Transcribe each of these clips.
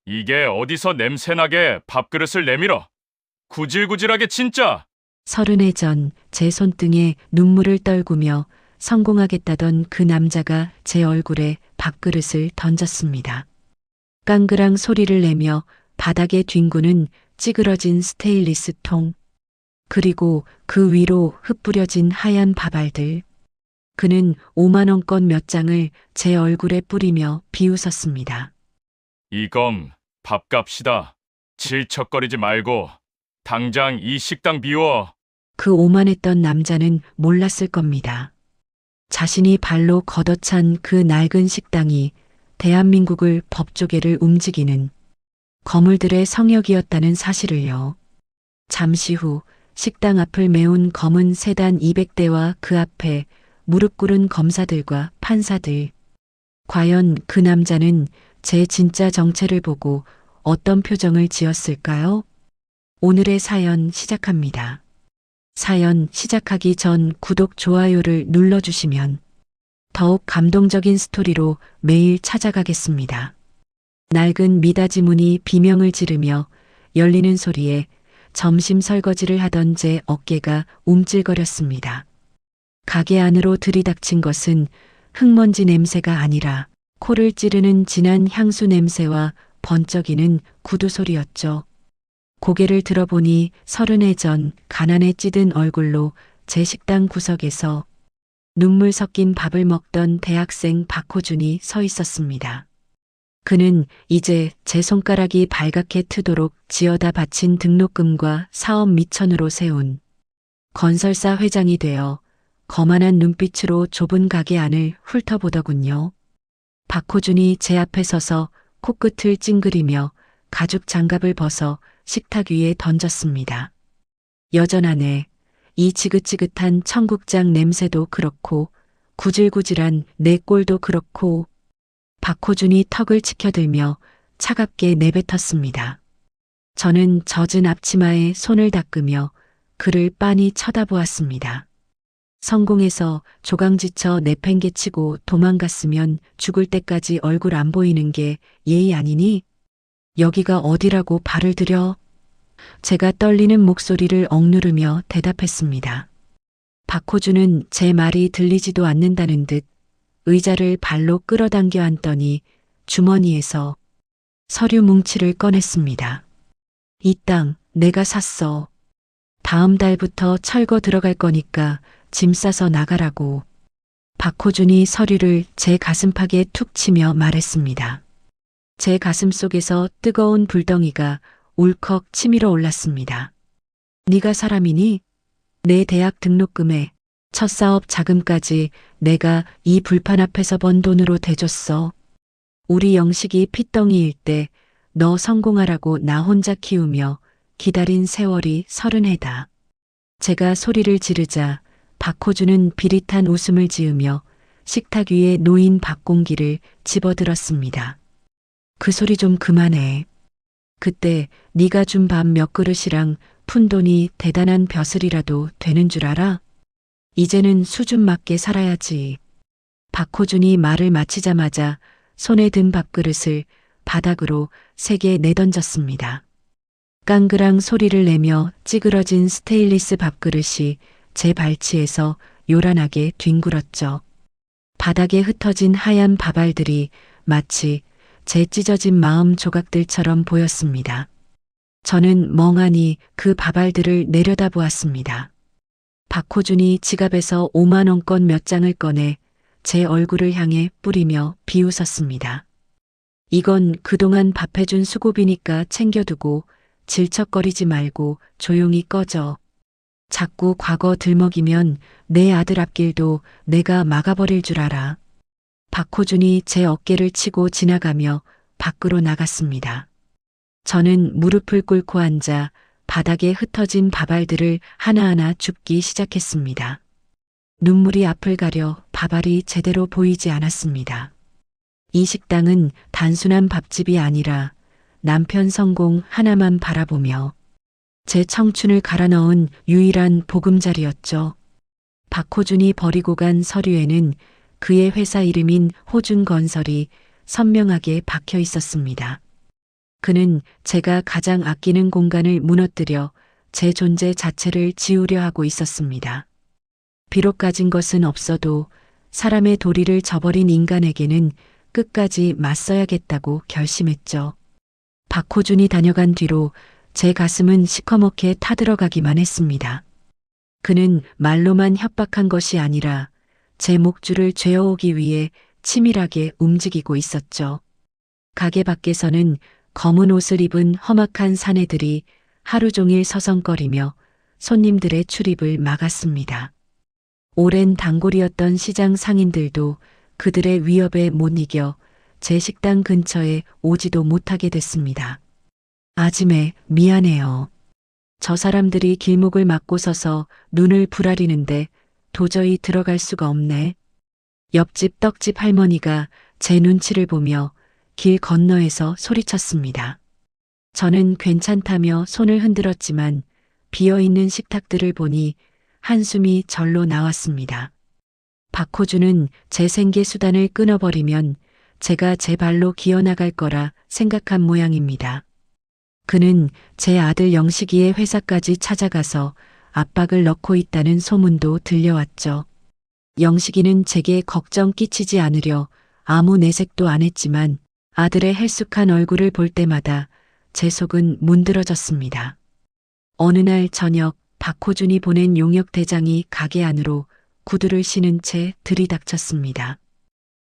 이게 어디서 냄새나게 밥그릇을 내밀어. 구질구질하게 진짜. 30해 전 제 손등에 눈물을 떨구며 성공하겠다던 그 남자가 제 얼굴에 밥그릇을 던졌습니다. 깡그랑 소리를 내며 바닥에 뒹구는 찌그러진 스테인리스 통, 그리고 그 위로 흩뿌려진 하얀 밥알들. 그는 5만 원권 몇 장을 제 얼굴에 뿌리며 비웃었습니다. 이건 밥값이다. 질척거리지 말고 당장 이 식당 비워. 그 오만했던 남자는 몰랐을 겁니다. 자신이 발로 걷어찬 그 낡은 식당이 대한민국을 법조계를 움직이는 거물들의 성역이었다는 사실을요. 잠시 후 식당 앞을 메운 검은 세단 200대와 그 앞에 무릎 꿇은 검사들과 판사들. 과연 그 남자는 제 진짜 정체를 보고 어떤 표정을 지었을까요? 오늘의 사연 시작합니다. 사연 시작하기 전 구독, 좋아요를 눌러주시면 더욱 감동적인 스토리로 매일 찾아가겠습니다. 낡은 미닫이 문이 비명을 지르며 열리는 소리에 점심 설거지를 하던 제 어깨가 움찔거렸습니다. 가게 안으로 들이닥친 것은 흙먼지 냄새가 아니라 코를 찌르는 진한 향수 냄새와 번쩍이는 구두 소리였죠. 고개를 들어보니 30해 전 가난에 찌든 얼굴로 제 식당 구석에서 눈물 섞인 밥을 먹던 대학생 박호준이 서 있었습니다. 그는 이제 제 손가락이 발갛게 트도록 지어다 바친 등록금과 사업 미천으로 세운 건설사 회장이 되어 거만한 눈빛으로 좁은 가게 안을 훑어보더군요. 박호준이 제 앞에 서서 코끝을 찡그리며 가죽 장갑을 벗어 식탁 위에 던졌습니다. 여전하네. 이 지긋지긋한 청국장 냄새도 그렇고 구질구질한 내 꼴도 그렇고. 박호준이 턱을 치켜들며 차갑게 내뱉었습니다. 저는 젖은 앞치마에 손을 닦으며 그를 빤히 쳐다보았습니다. 성공해서 조강지쳐 내팽개치고 도망갔으면 죽을 때까지 얼굴 안 보이는 게 예의 아니니? 여기가 어디라고 발을 들여? 제가 떨리는 목소리를 억누르며 대답했습니다. 박호준은 제 말이 들리지도 않는다는 듯 의자를 발로 끌어당겨 앉더니 주머니에서 서류 뭉치를 꺼냈습니다. 이 땅 내가 샀어. 다음 달부터 철거 들어갈 거니까 짐 싸서 나가라고. 박호준이 서류를 제 가슴팍에 툭 치며 말했습니다. 제 가슴 속에서 뜨거운 불덩이가 울컥 치밀어 올랐습니다. 네가 사람이니? 내 대학 등록금에 첫 사업 자금까지 내가 이 불판 앞에서 번 돈으로 대줬어. 우리 영식이 핏덩이일 때 너 성공하라고 나 혼자 키우며 기다린 세월이 30해다. 제가 소리를 지르자 박호준은 비릿한 웃음을 지으며 식탁 위에 놓인 밥공기를 집어들었습니다. 그 소리 좀 그만해. 그때 네가 준 밥 몇 그릇이랑 푼돈이 대단한 벼슬이라도 되는 줄 알아? 이제는 수준 맞게 살아야지. 박호준이 말을 마치자마자 손에 든 밥그릇을 바닥으로 세게 내던졌습니다. 깡그랑 소리를 내며 찌그러진 스테인리스 밥그릇이 제 발치에서 요란하게 뒹굴었죠. 바닥에 흩어진 하얀 밥알들이 마치 제 찢어진 마음 조각들처럼 보였습니다. 저는 멍하니 그 밥알들을 내려다보았습니다. 박호준이 지갑에서 5만 원권 몇 장을 꺼내 제 얼굴을 향해 뿌리며 비웃었습니다. 이건 그동안 밥해준 수고비니까 챙겨두고 질척거리지 말고 조용히 꺼져. 자꾸 과거 들먹이면 내 아들 앞길도 내가 막아버릴 줄 알아. 박호준이 제 어깨를 치고 지나가며 밖으로 나갔습니다. 저는 무릎을 꿇고 앉아 바닥에 흩어진 밥알들을 하나하나 줍기 시작했습니다. 눈물이 앞을 가려 밥알이 제대로 보이지 않았습니다. 이 식당은 단순한 밥집이 아니라 남편 성공 하나만 바라보며 제 청춘을 갈아 넣은 유일한 보금자리였죠. 박호준이 버리고 간 서류에는 그의 회사 이름인 호준건설이 선명하게 박혀 있었습니다. 그는 제가 가장 아끼는 공간을 무너뜨려 제 존재 자체를 지우려 하고 있었습니다. 비록 가진 것은 없어도 사람의 도리를 저버린 인간에게는 끝까지 맞서야겠다고 결심했죠. 박호준이 다녀간 뒤로 제 가슴은 시커멓게 타들어가기만 했습니다. 그는 말로만 협박한 것이 아니라 제 목줄을 죄어오기 위해 치밀하게 움직이고 있었죠. 가게 밖에서는 검은 옷을 입은 험악한 사내들이 하루 종일 서성거리며 손님들의 출입을 막았습니다. 오랜 단골이었던 시장 상인들도 그들의 위협에 못 이겨 제 식당 근처에 오지도 못하게 됐습니다. 아지매, 미안해요. 저 사람들이 길목을 막고 서서 눈을 부라리는데 도저히 들어갈 수가 없네. 옆집 떡집 할머니가 제 눈치를 보며 길 건너에서 소리쳤습니다. 저는 괜찮다며 손을 흔들었지만 비어있는 식탁들을 보니 한숨이 절로 나왔습니다. 박호준은 제 생계 수단을 끊어버리면 제가 제 발로 기어나갈 거라 생각한 모양입니다. 그는 제 아들 영식이의 회사까지 찾아가서 압박을 넣고 있다는 소문도 들려왔죠. 영식이는 제게 걱정 끼치지 않으려 아무 내색도 안 했지만 아들의 헬쑥한 얼굴을 볼 때마다 제 속은 문드러졌습니다. 어느 날 저녁 박호준이 보낸 용역 대장이 가게 안으로 구두를 신은 채 들이닥쳤습니다.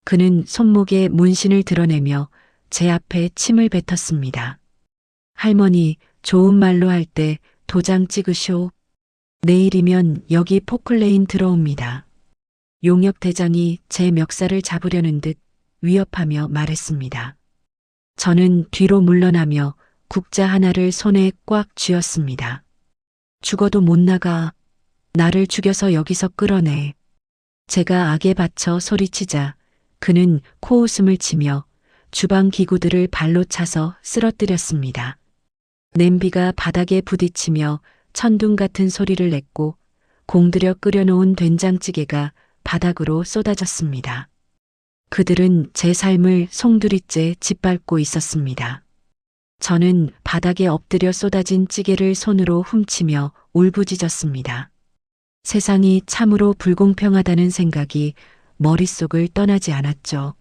그는 손목에 문신을 드러내며 제 앞에 침을 뱉었습니다. 할머니, 좋은 말로 할 때 도장 찍으쇼. 내일이면 여기 포클레인 들어옵니다. 용역 대장이 제 멱살을 잡으려는 듯 위협하며 말했습니다. 저는 뒤로 물러나며 국자 하나를 손에 꽉 쥐었습니다. 죽어도 못 나가. 나를 죽여서 여기서 끌어내. 제가 악에 받쳐 소리치자 그는 코웃음을 치며 주방 기구들을 발로 차서 쓰러뜨렸습니다. 냄비가 바닥에 부딪히며 천둥 같은 소리를 냈고 공들여 끓여놓은 된장찌개가 바닥으로 쏟아졌습니다. 그들은 제 삶을 송두리째 짓밟고 있었습니다. 저는 바닥에 엎드려 쏟아진 찌개를 손으로 훔치며 울부짖었습니다. 세상이 참으로 불공평하다는 생각이 머릿속을 떠나지 않았죠.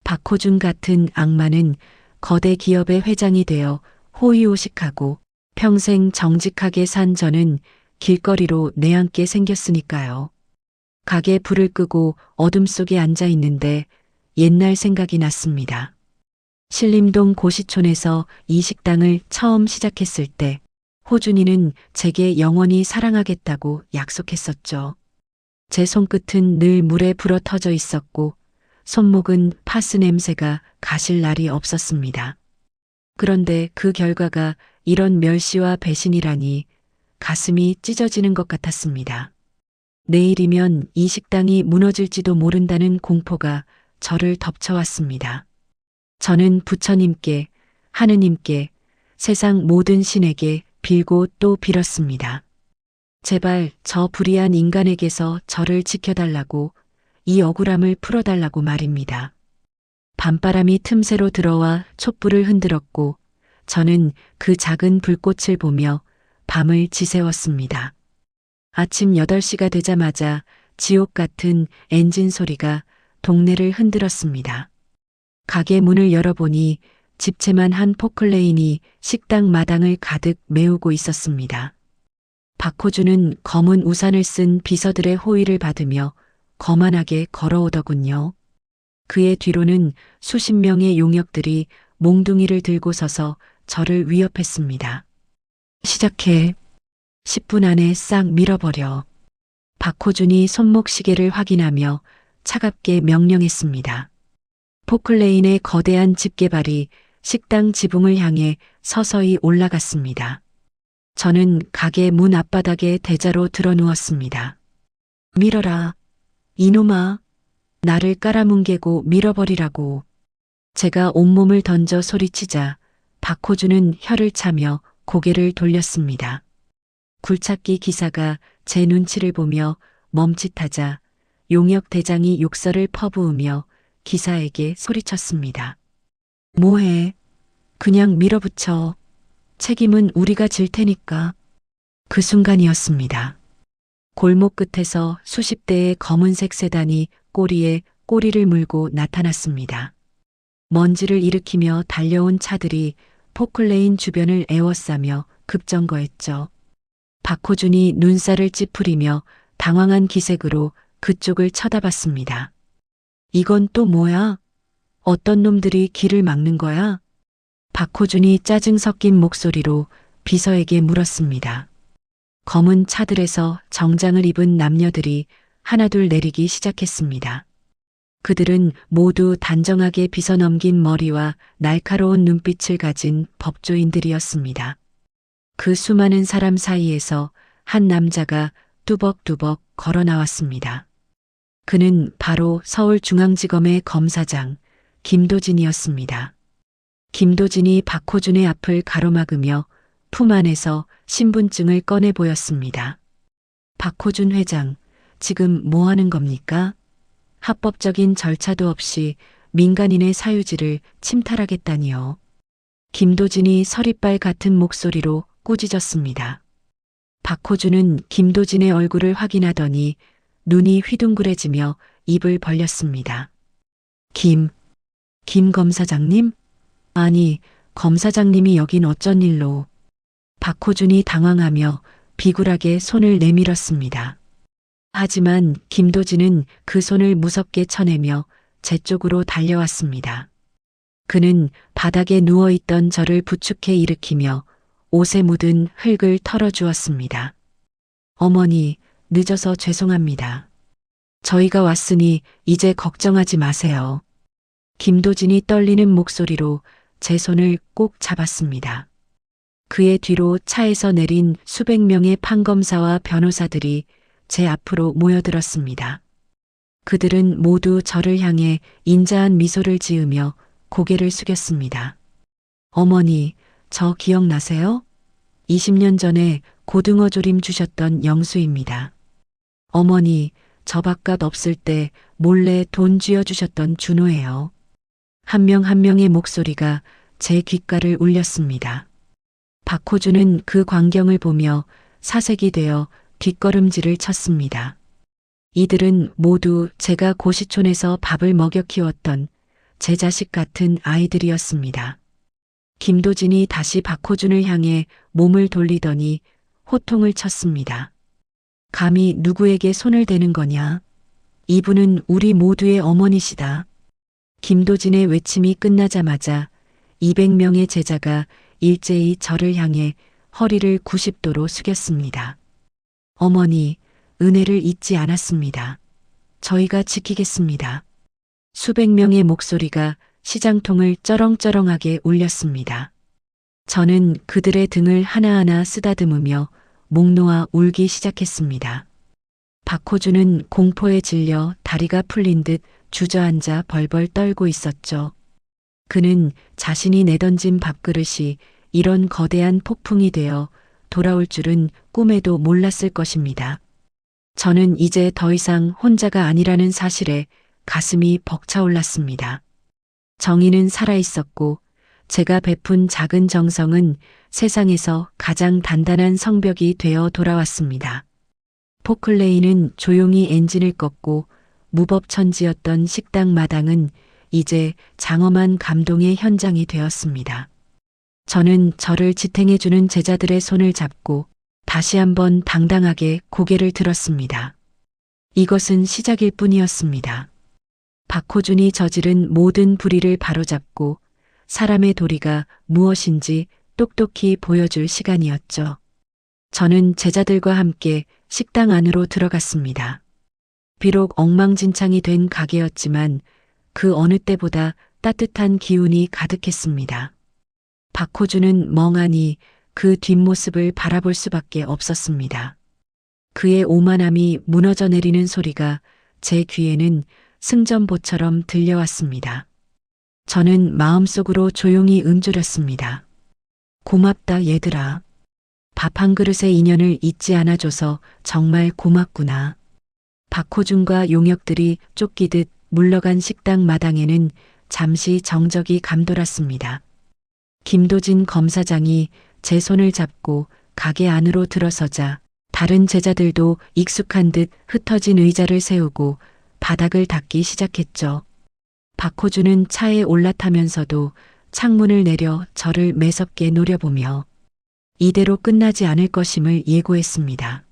박호준 같은 악마는 거대 기업의 회장이 되어 호의호식하고 평생 정직하게 산 저는 길거리로 내앉게 생겼으니까요. 가게 불을 끄고 어둠 속에 앉아 있는데 옛날 생각이 났습니다. 신림동 고시촌에서 이 식당을 처음 시작했을 때 호준이는 제게 영원히 사랑하겠다고 약속했었죠. 제 손끝은 늘 물에 불어 터져 있었고 손목은 파스 냄새가 가실 날이 없었습니다. 그런데 그 결과가 이런 멸시와 배신이라니 가슴이 찢어지는 것 같았습니다. 내일이면 이 식당이 무너질지도 모른다는 공포가 저를 덮쳐왔습니다. 저는 부처님께, 하느님께, 세상 모든 신에게 빌고 또 빌었습니다. 제발 저 불의한 인간에게서 저를 지켜달라고, 이 억울함을 풀어달라고 말입니다. 밤바람이 틈새로 들어와 촛불을 흔들었고 저는 그 작은 불꽃을 보며 밤을 지새웠습니다. 아침 8시가 되자마자 지옥 같은 엔진 소리가 동네를 흔들었습니다. 가게 문을 열어보니 집채만 한 포클레인이 식당 마당을 가득 메우고 있었습니다. 박호준은 검은 우산을 쓴 비서들의 호의를 받으며 거만하게 걸어오더군요. 그의 뒤로는 수십 명의 용역들이 몽둥이를 들고 서서 저를 위협했습니다. 시작해. 10분 안에 싹 밀어버려. 박호준이 손목시계를 확인하며 차갑게 명령했습니다. 포클레인의 거대한 집게발이 식당 지붕을 향해 서서히 올라갔습니다. 저는 가게 문 앞바닥에 대자로 드러누웠습니다. 밀어라. 이놈아. 나를 깔아뭉개고 밀어버리라고. 제가 온몸을 던져 소리치자 박호준은 혀를 차며 고개를 돌렸습니다. 굴착기 기사가 제 눈치를 보며 멈칫하자 용역 대장이 욕설을 퍼부으며 기사에게 소리쳤습니다. 뭐해? 그냥 밀어붙여. 책임은 우리가 질 테니까. 그 순간이었습니다. 골목 끝에서 수십 대의 검은색 세단이 꼬리에 꼬리를 물고 나타났습니다. 먼지를 일으키며 달려온 차들이 포클레인 주변을 에워싸며 급정거했죠. 박호준이 눈살을 찌푸리며 당황한 기색으로 그쪽을 쳐다봤습니다. 이건 또 뭐야? 어떤 놈들이 길을 막는 거야? 박호준이 짜증 섞인 목소리로 비서에게 물었습니다. 검은 차들에서 정장을 입은 남녀들이 하나둘 내리기 시작했습니다. 그들은 모두 단정하게 빗어넘긴 머리와 날카로운 눈빛을 가진 법조인들이었습니다. 그 수많은 사람 사이에서 한 남자가 뚜벅뚜벅 걸어 나왔습니다. 그는 바로 서울중앙지검의 검사장 김도진이었습니다. 김도진이 박호준의 앞을 가로막으며 품 안에서 신분증을 꺼내 보였습니다. 박호준 회장, 지금 뭐 하는 겁니까? 합법적인 절차도 없이 민간인의 사유지를 침탈하겠다니요. 김도진이 서리빨 같은 목소리로 꾸짖었습니다. 박호준은 김도진의 얼굴을 확인하더니 눈이 휘둥그레지며 입을 벌렸습니다. 김 검사장님? 아니, 검사장님이 여긴 어쩐 일로? 박호준이 당황하며 비굴하게 손을 내밀었습니다. 하지만 김도진은 그 손을 무섭게 쳐내며 제 쪽으로 달려왔습니다. 그는 바닥에 누워있던 저를 부축해 일으키며 옷에 묻은 흙을 털어주었습니다. 어머니, 늦어서 죄송합니다. 저희가 왔으니 이제 걱정하지 마세요. 김도진이 떨리는 목소리로 제 손을 꼭 잡았습니다. 그의 뒤로 차에서 내린 수백 명의 판검사와 변호사들이 제 앞으로 모여들었습니다. 그들은 모두 저를 향해 인자한 미소를 지으며 고개를 숙였습니다. 어머니, 저 기억나세요? 20년 전에 고등어 조림 주셨던 영수입니다. 어머니, 저 밥값 없을 때 몰래 돈 쥐어주셨던 준호예요. 한 명 한 명의 목소리가 제 귓가를 울렸습니다. 박호준은 그 광경을 보며 사색이 되어 뒷걸음질을 쳤습니다. 이들은 모두 제가 고시촌에서 밥을 먹여 키웠던 제 자식 같은 아이들이었습니다. 김도진이 다시 박호준을 향해 몸을 돌리더니 호통을 쳤습니다. 감히 누구에게 손을 대는 거냐? 이분은 우리 모두의 어머니시다. 김도진의 외침이 끝나자마자 200명의 제자가 일제히 저를 향해 허리를 90도로 숙였습니다. 어머니, 은혜를 잊지 않았습니다. 저희가 지키겠습니다. 수백 명의 목소리가 시장통을 쩌렁쩌렁하게 울렸습니다. 저는 그들의 등을 하나하나 쓰다듬으며 목 놓아 울기 시작했습니다. 박호준은 공포에 질려 다리가 풀린 듯 주저앉아 벌벌 떨고 있었죠. 그는 자신이 내던진 밥그릇이 이런 거대한 폭풍이 되어 돌아올 줄은 꿈에도 몰랐을 것입니다. 저는 이제 더 이상 혼자가 아니라는 사실에 가슴이 벅차올랐습니다. 정의는 살아있었고 제가 베푼 작은 정성은 세상에서 가장 단단한 성벽이 되어 돌아왔습니다. 포클레인은 조용히 엔진을 껐고 무법천지였던 식당 마당은 이제 장엄한 감동의 현장이 되었습니다. 저는 저를 지탱해주는 제자들의 손을 잡고 다시 한번 당당하게 고개를 들었습니다. 이것은 시작일 뿐이었습니다. 박호준이 저지른 모든 불의를 바로잡고 사람의 도리가 무엇인지 똑똑히 보여줄 시간이었죠. 저는 제자들과 함께 식당 안으로 들어갔습니다. 비록 엉망진창이 된 가게였지만 그 어느 때보다 따뜻한 기운이 가득했습니다. 박호준은 멍하니 그 뒷모습을 바라볼 수밖에 없었습니다. 그의 오만함이 무너져 내리는 소리가 제 귀에는 승전보처럼 들려왔습니다. 저는 마음속으로 조용히 음주렸습니다. 고맙다 얘들아. 밥 한 그릇의 인연을 잊지 않아줘서 정말 고맙구나. 박호준과 용역들이 쫓기듯 물러간 식당 마당에는 잠시 정적이 감돌았습니다. 김도진 검사장이 제 손을 잡고 가게 안으로 들어서자 다른 제자들도 익숙한 듯 흩어진 의자를 세우고 바닥을 닦기 시작했죠. 박호준은 차에 올라타면서도 창문을 내려 저를 매섭게 노려보며 이대로 끝나지 않을 것임을 예고했습니다.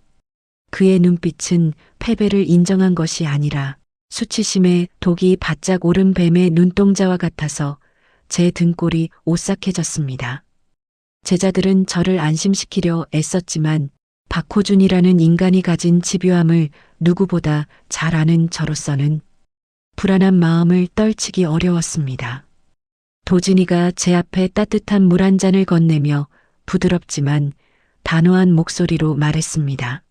그의 눈빛은 패배를 인정한 것이 아니라 수치심에 독이 바짝 오른 뱀의 눈동자와 같아서 제 등골이 오싹해졌습니다. 제자들은 저를 안심시키려 애썼지만 박호준이라는 인간이 가진 집요함을 누구보다 잘 아는 저로서는 불안한 마음을 떨치기 어려웠습니다. 도진이가 제 앞에 따뜻한 물 한 잔을 건네며 부드럽지만 단호한 목소리로 말했습니다.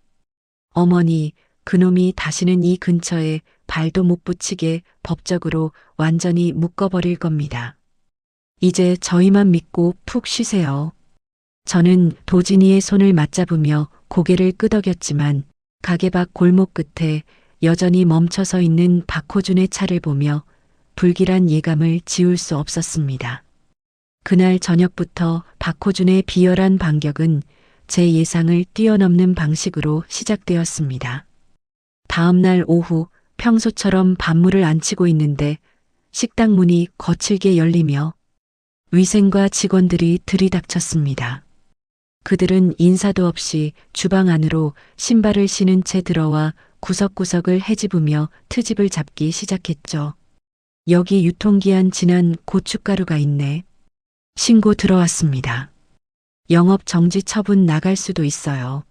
어머니, 그놈이 다시는 이 근처에 발도 못 붙이게 법적으로 완전히 묶어버릴 겁니다. 이제 저희만 믿고 푹 쉬세요. 저는 도진이의 손을 맞잡으며 고개를 끄덕였지만 가게 밖 골목 끝에 여전히 멈춰서 있는 박호준의 차를 보며 불길한 예감을 지울 수 없었습니다. 그날 저녁부터 박호준의 비열한 반격은 제 예상을 뛰어넘는 방식으로 시작되었습니다. 다음 날 오후 평소처럼 밥물을 안 치고 있는데 식당 문이 거칠게 열리며 위생과 직원들이 들이닥쳤습니다. 그들은 인사도 없이 주방 안으로 신발을 신은 채 들어와 구석구석을 헤집으며 트집을 잡기 시작했죠. 여기 유통기한 지난 고춧가루가 있네. 신고 들어왔습니다. 영업 정지 처분 나갈 수도 있어요.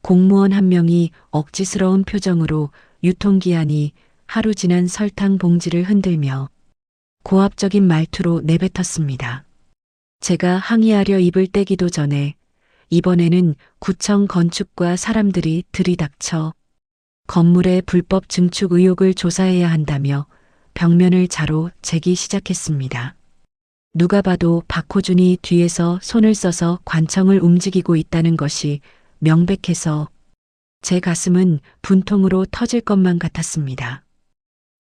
공무원 한 명이 억지스러운 표정으로 유통기한이 하루 지난 설탕 봉지를 흔들며 고압적인 말투로 내뱉었습니다. 제가 항의하려 입을 떼기도 전에 이번에는 구청 건축과 사람들이 들이닥쳐 건물의 불법 증축 의혹을 조사해야 한다며 벽면을 자로 재기 시작했습니다. 누가 봐도 박호준이 뒤에서 손을 써서 관청을 움직이고 있다는 것이 명백해서 제 가슴은 분통으로 터질 것만 같았습니다.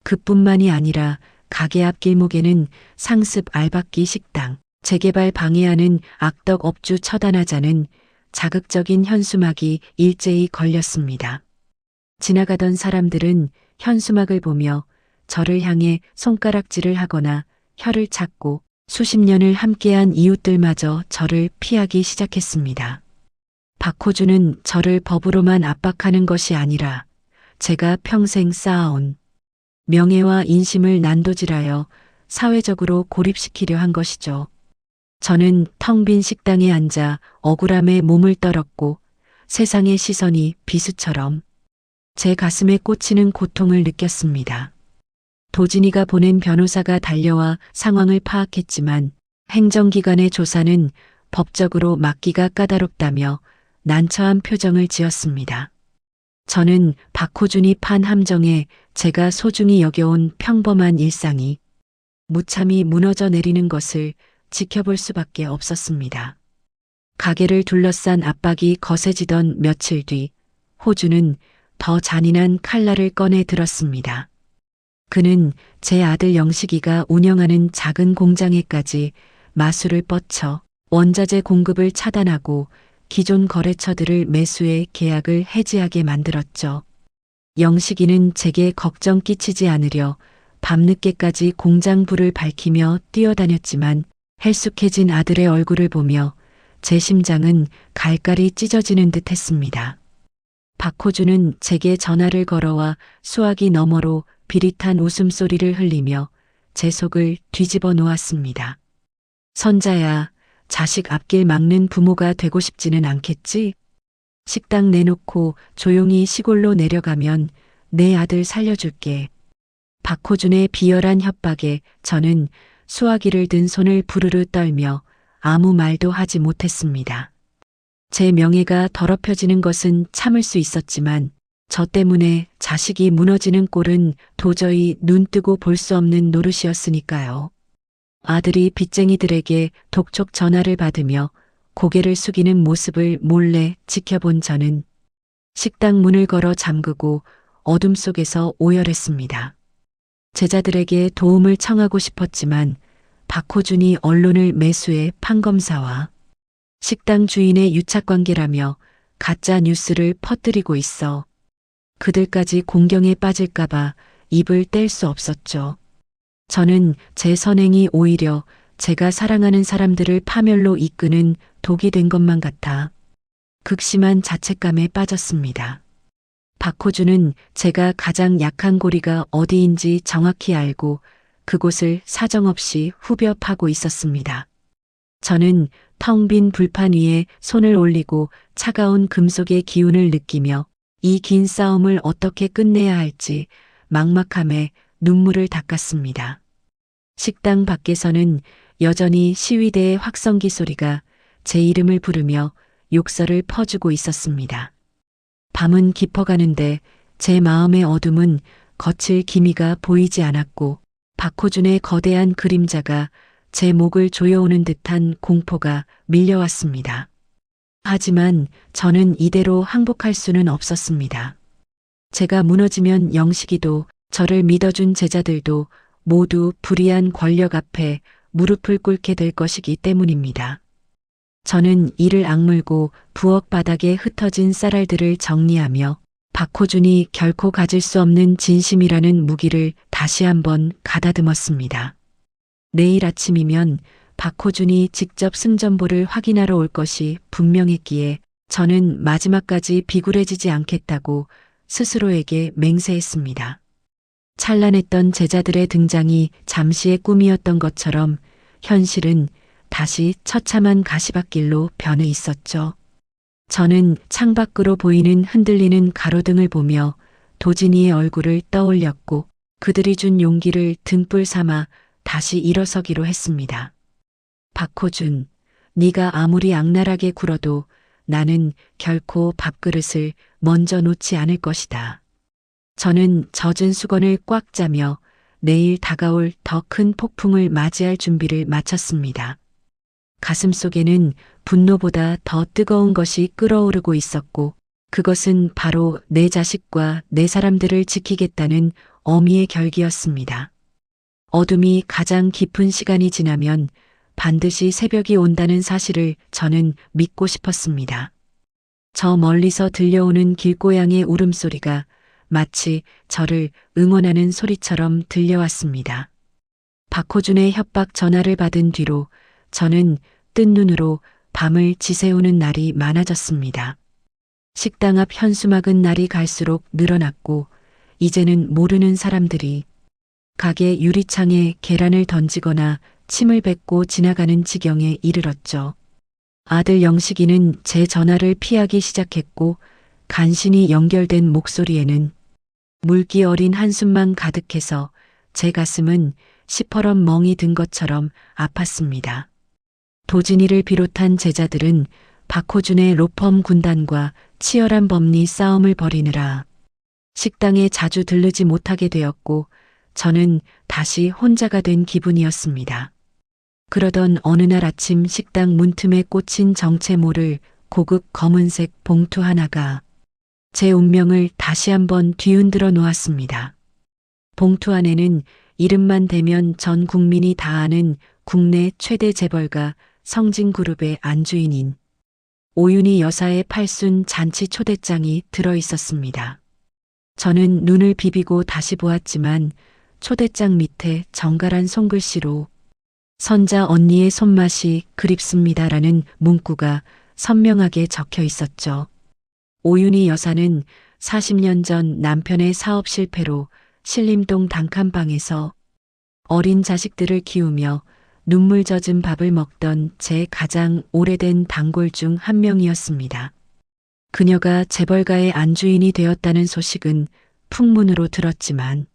그뿐만이 아니라 가게 앞 길목에는 상습 알박기 식당, 재개발 방해하는 악덕 업주 처단하자는 자극적인 현수막이 일제히 걸렸습니다. 지나가던 사람들은 현수막을 보며 저를 향해 손가락질을 하거나 혀를 찾고 수십 년을 함께한 이웃들마저 저를 피하기 시작했습니다. 박호준은 저를 법으로만 압박하는 것이 아니라 제가 평생 쌓아온 명예와 인심을 난도질하여 사회적으로 고립시키려 한 것이죠. 저는 텅 빈 식당에 앉아 억울함에 몸을 떨었고 세상의 시선이 비수처럼 제 가슴에 꽂히는 고통을 느꼈습니다. 도진이가 보낸 변호사가 달려와 상황을 파악했지만 행정기관의 조사는 법적으로 막기가 까다롭다며 난처한 표정을 지었습니다. 저는 박호준이 판 함정에 제가 소중히 여겨온 평범한 일상이 무참히 무너져 내리는 것을 지켜볼 수밖에 없었습니다. 가게를 둘러싼 압박이 거세지던 며칠 뒤 호주는 더 잔인한 칼날을 꺼내 들었습니다. 그는 제 아들 영식이가 운영하는 작은 공장에까지 마술을 뻗쳐 원자재 공급을 차단하고 기존 거래처들을 매수해 계약을 해지하게 만들었죠. 영식이는 제게 걱정 끼치지 않으려 밤늦게까지 공장 불을 밝히며 뛰어다녔지만 헬쑥해진 아들의 얼굴을 보며 제 심장은 갈갈이 찢어지는 듯 했습니다. 박호준은 제게 전화를 걸어와 수화기 너머로 비릿한 웃음소리를 흘리며 제 속을 뒤집어 놓았습니다. 선자야, 자식 앞길 막는 부모가 되고 싶지는 않겠지? 식당 내놓고 조용히 시골로 내려가면 내 아들 살려줄게. 박호준의 비열한 협박에 저는 수화기를 든 손을 부르르 떨며 아무 말도 하지 못했습니다. 제 명예가 더럽혀지는 것은 참을 수 있었지만 저 때문에 자식이 무너지는 꼴은 도저히 눈뜨고 볼 수 없는 노릇이었으니까요. 아들이 빚쟁이들에게 독촉 전화를 받으며 고개를 숙이는 모습을 몰래 지켜본 저는 식당 문을 걸어 잠그고 어둠 속에서 오열했습니다. 제자들에게 도움을 청하고 싶었지만 박호준이 언론을 매수해 판검사와 식당 주인의 유착관계라며 가짜 뉴스를 퍼뜨리고 있어 그들까지 공경에 빠질까봐 입을 뗄 수 없었죠. 저는 제 선행이 오히려 제가 사랑하는 사람들을 파멸로 이끄는 독이 된 것만 같아 극심한 자책감에 빠졌습니다. 박호준은 제가 가장 약한 고리가 어디인지 정확히 알고 그곳을 사정없이 후벼 파고 있었습니다. 저는 텅 빈 불판 위에 손을 올리고 차가운 금속의 기운을 느끼며 이 긴 싸움을 어떻게 끝내야 할지 막막함에 눈물을 닦았습니다. 식당 밖에서는 여전히 시위대의 확성기 소리가 제 이름을 부르며 욕설을 퍼주고 있었습니다. 밤은 깊어가는데 제 마음의 어둠은 거칠 기미가 보이지 않았고 박호준의 거대한 그림자가 제 목을 조여오는 듯한 공포가 밀려왔습니다. 하지만 저는 이대로 항복할 수는 없었습니다. 제가 무너지면 영식이도 저를 믿어준 제자들도 모두 불의한 권력 앞에 무릎을 꿇게 될 것이기 때문입니다. 저는 이를 악물고 부엌 바닥에 흩어진 쌀알들을 정리하며 박호준이 결코 가질 수 없는 진심이라는 무기를 다시 한번 가다듬었습니다. 내일 아침이면 박호준이 직접 승전보를 확인하러 올 것이 분명했기에 저는 마지막까지 비굴해지지 않겠다고 스스로에게 맹세했습니다. 찬란했던 제자들의 등장이 잠시의 꿈이었던 것처럼 현실은 다시 처참한 가시밭길로 변해 있었죠. 저는 창밖으로 보이는 흔들리는 가로등을 보며 도진이의 얼굴을 떠올렸고 그들이 준 용기를 등불 삼아 다시 일어서기로 했습니다. 박호준, 네가 아무리 악랄하게 굴어도 나는 결코 밥그릇을 먼저 놓지 않을 것이다. 저는 젖은 수건을 꽉 짜며 내일 다가올 더 큰 폭풍을 맞이할 준비를 마쳤습니다. 가슴 속에는 분노보다 더 뜨거운 것이 끓어오르고 있었고 그것은 바로 내 자식과 내 사람들을 지키겠다는 어미의 결기였습니다. 어둠이 가장 깊은 시간이 지나면 반드시 새벽이 온다는 사실을 저는 믿고 싶었습니다. 저 멀리서 들려오는 길고양이의 울음소리가 마치 저를 응원하는 소리처럼 들려왔습니다. 박호준의 협박 전화를 받은 뒤로 저는 뜬 눈으로 밤을 지새우는 날이 많아졌습니다. 식당 앞 현수막은 날이 갈수록 늘어났고 이제는 모르는 사람들이 가게 유리창에 계란을 던지거나 침을 뱉고 지나가는 지경에 이르렀죠. 아들 영식이는 제 전화를 피하기 시작했고 간신히 연결된 목소리에는 물기 어린 한숨만 가득해서 제 가슴은 시퍼런 멍이 든 것처럼 아팠습니다. 도진이를 비롯한 제자들은 박호준의 로펌 군단과 치열한 법리 싸움을 벌이느라 식당에 자주 들르지 못하게 되었고 저는 다시 혼자가 된 기분이었습니다. 그러던 어느 날 아침 식당 문틈에 꽂힌 정체 모를 고급 검은색 봉투 하나가 제 운명을 다시 한번 뒤흔들어 놓았습니다. 봉투 안에는 이름만 대면 전 국민이 다 아는 국내 최대 재벌가 성진그룹의 안주인인 오윤희 여사의 팔순 잔치 초대장이 들어 있었습니다. 저는 눈을 비비고 다시 보았지만 초대장 밑에 정갈한 손글씨로 선자 언니의 손맛이 그립습니다라는 문구가 선명하게 적혀 있었죠. 오윤희 여사는 40년 전 남편의 사업 실패로 신림동 단칸방에서 어린 자식들을 키우며 눈물 젖은 밥을 먹던 제 가장 오래된 단골 중 한 명이었습니다. 그녀가 재벌가의 안주인이 되었다는 소식은 풍문으로 들었지만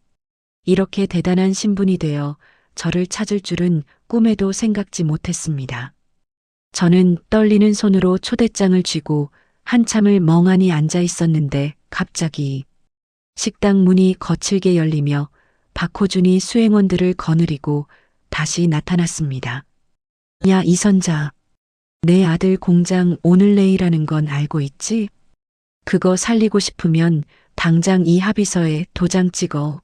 이렇게 대단한 신분이 되어 저를 찾을 줄은 꿈에도 생각지 못했습니다. 저는 떨리는 손으로 초대장을 쥐고 한참을 멍하니 앉아 있었는데 갑자기 식당 문이 거칠게 열리며 박호준이 수행원들을 거느리고 다시 나타났습니다. 야, 이선자. 내 아들 공장 오늘 내일 하는 건 알고 있지? 그거 살리고 싶으면 당장 이 합의서에 도장 찍어.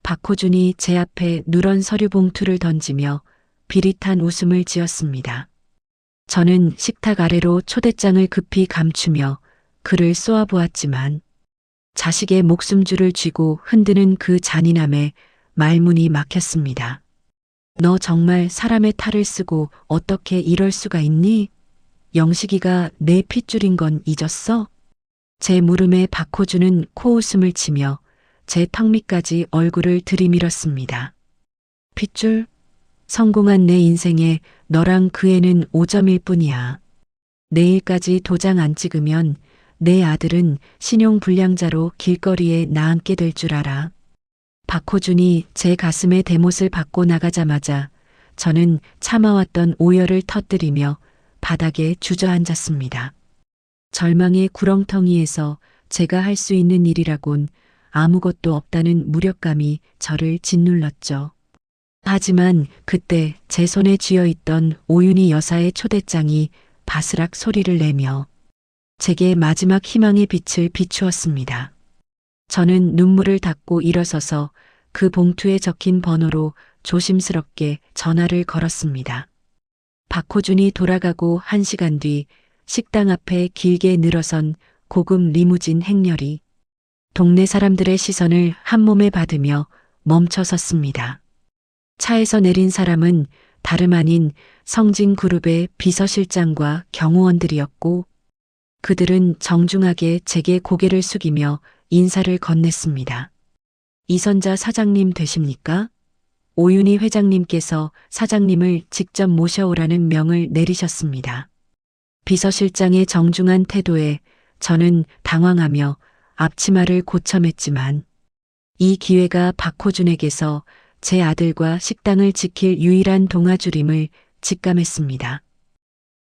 박호준이 제 앞에 누런 서류 봉투를 던지며 비릿한 웃음을 지었습니다. 저는 식탁 아래로 초대장을 급히 감추며 그를 쏘아보았지만 자식의 목숨줄을 쥐고 흔드는 그 잔인함에 말문이 막혔습니다. 너 정말 사람의 탈을 쓰고 어떻게 이럴 수가 있니? 영식이가 내 핏줄인 건 잊었어? 제 물음에 박호준은 코웃음을 치며 제 턱 밑까지 얼굴을 들이밀었습니다. 핏줄? 성공한 내 인생에 너랑 그 애는 5점일 뿐이야. 내일까지 도장 안 찍으면 내 아들은 신용불량자로 길거리에 나앉게 될 줄 알아. 박호준이 제 가슴에 대못을 받고 나가자마자 저는 참아왔던 오열을 터뜨리며 바닥에 주저앉았습니다. 절망의 구렁텅이에서 제가 할 수 있는 일이라곤 아무것도 없다는 무력감이 저를 짓눌렀죠. 하지만 그때 제 손에 쥐어있던 오윤희 여사의 초대장이 바스락 소리를 내며 제게 마지막 희망의 빛을 비추었습니다. 저는 눈물을 닦고 일어서서 그 봉투에 적힌 번호로 조심스럽게 전화를 걸었습니다. 박호준이 돌아가고 1시간 뒤 식당 앞에 길게 늘어선 고급 리무진 행렬이 동네 사람들의 시선을 한몸에 받으며 멈춰섰습니다. 차에서 내린 사람은 다름 아닌 성진그룹의 비서실장과 경호원들이었고 그들은 정중하게 제게 고개를 숙이며 인사를 건넸습니다. 이선자 사장님 되십니까? 오윤희 회장님께서 사장님을 직접 모셔오라는 명을 내리셨습니다. 비서실장의 정중한 태도에 저는 당황하며 앞치마를 고쳐맸지만 이 기회가 박호준에게서 제 아들과 식당을 지킬 유일한 동아줄임을 직감했습니다.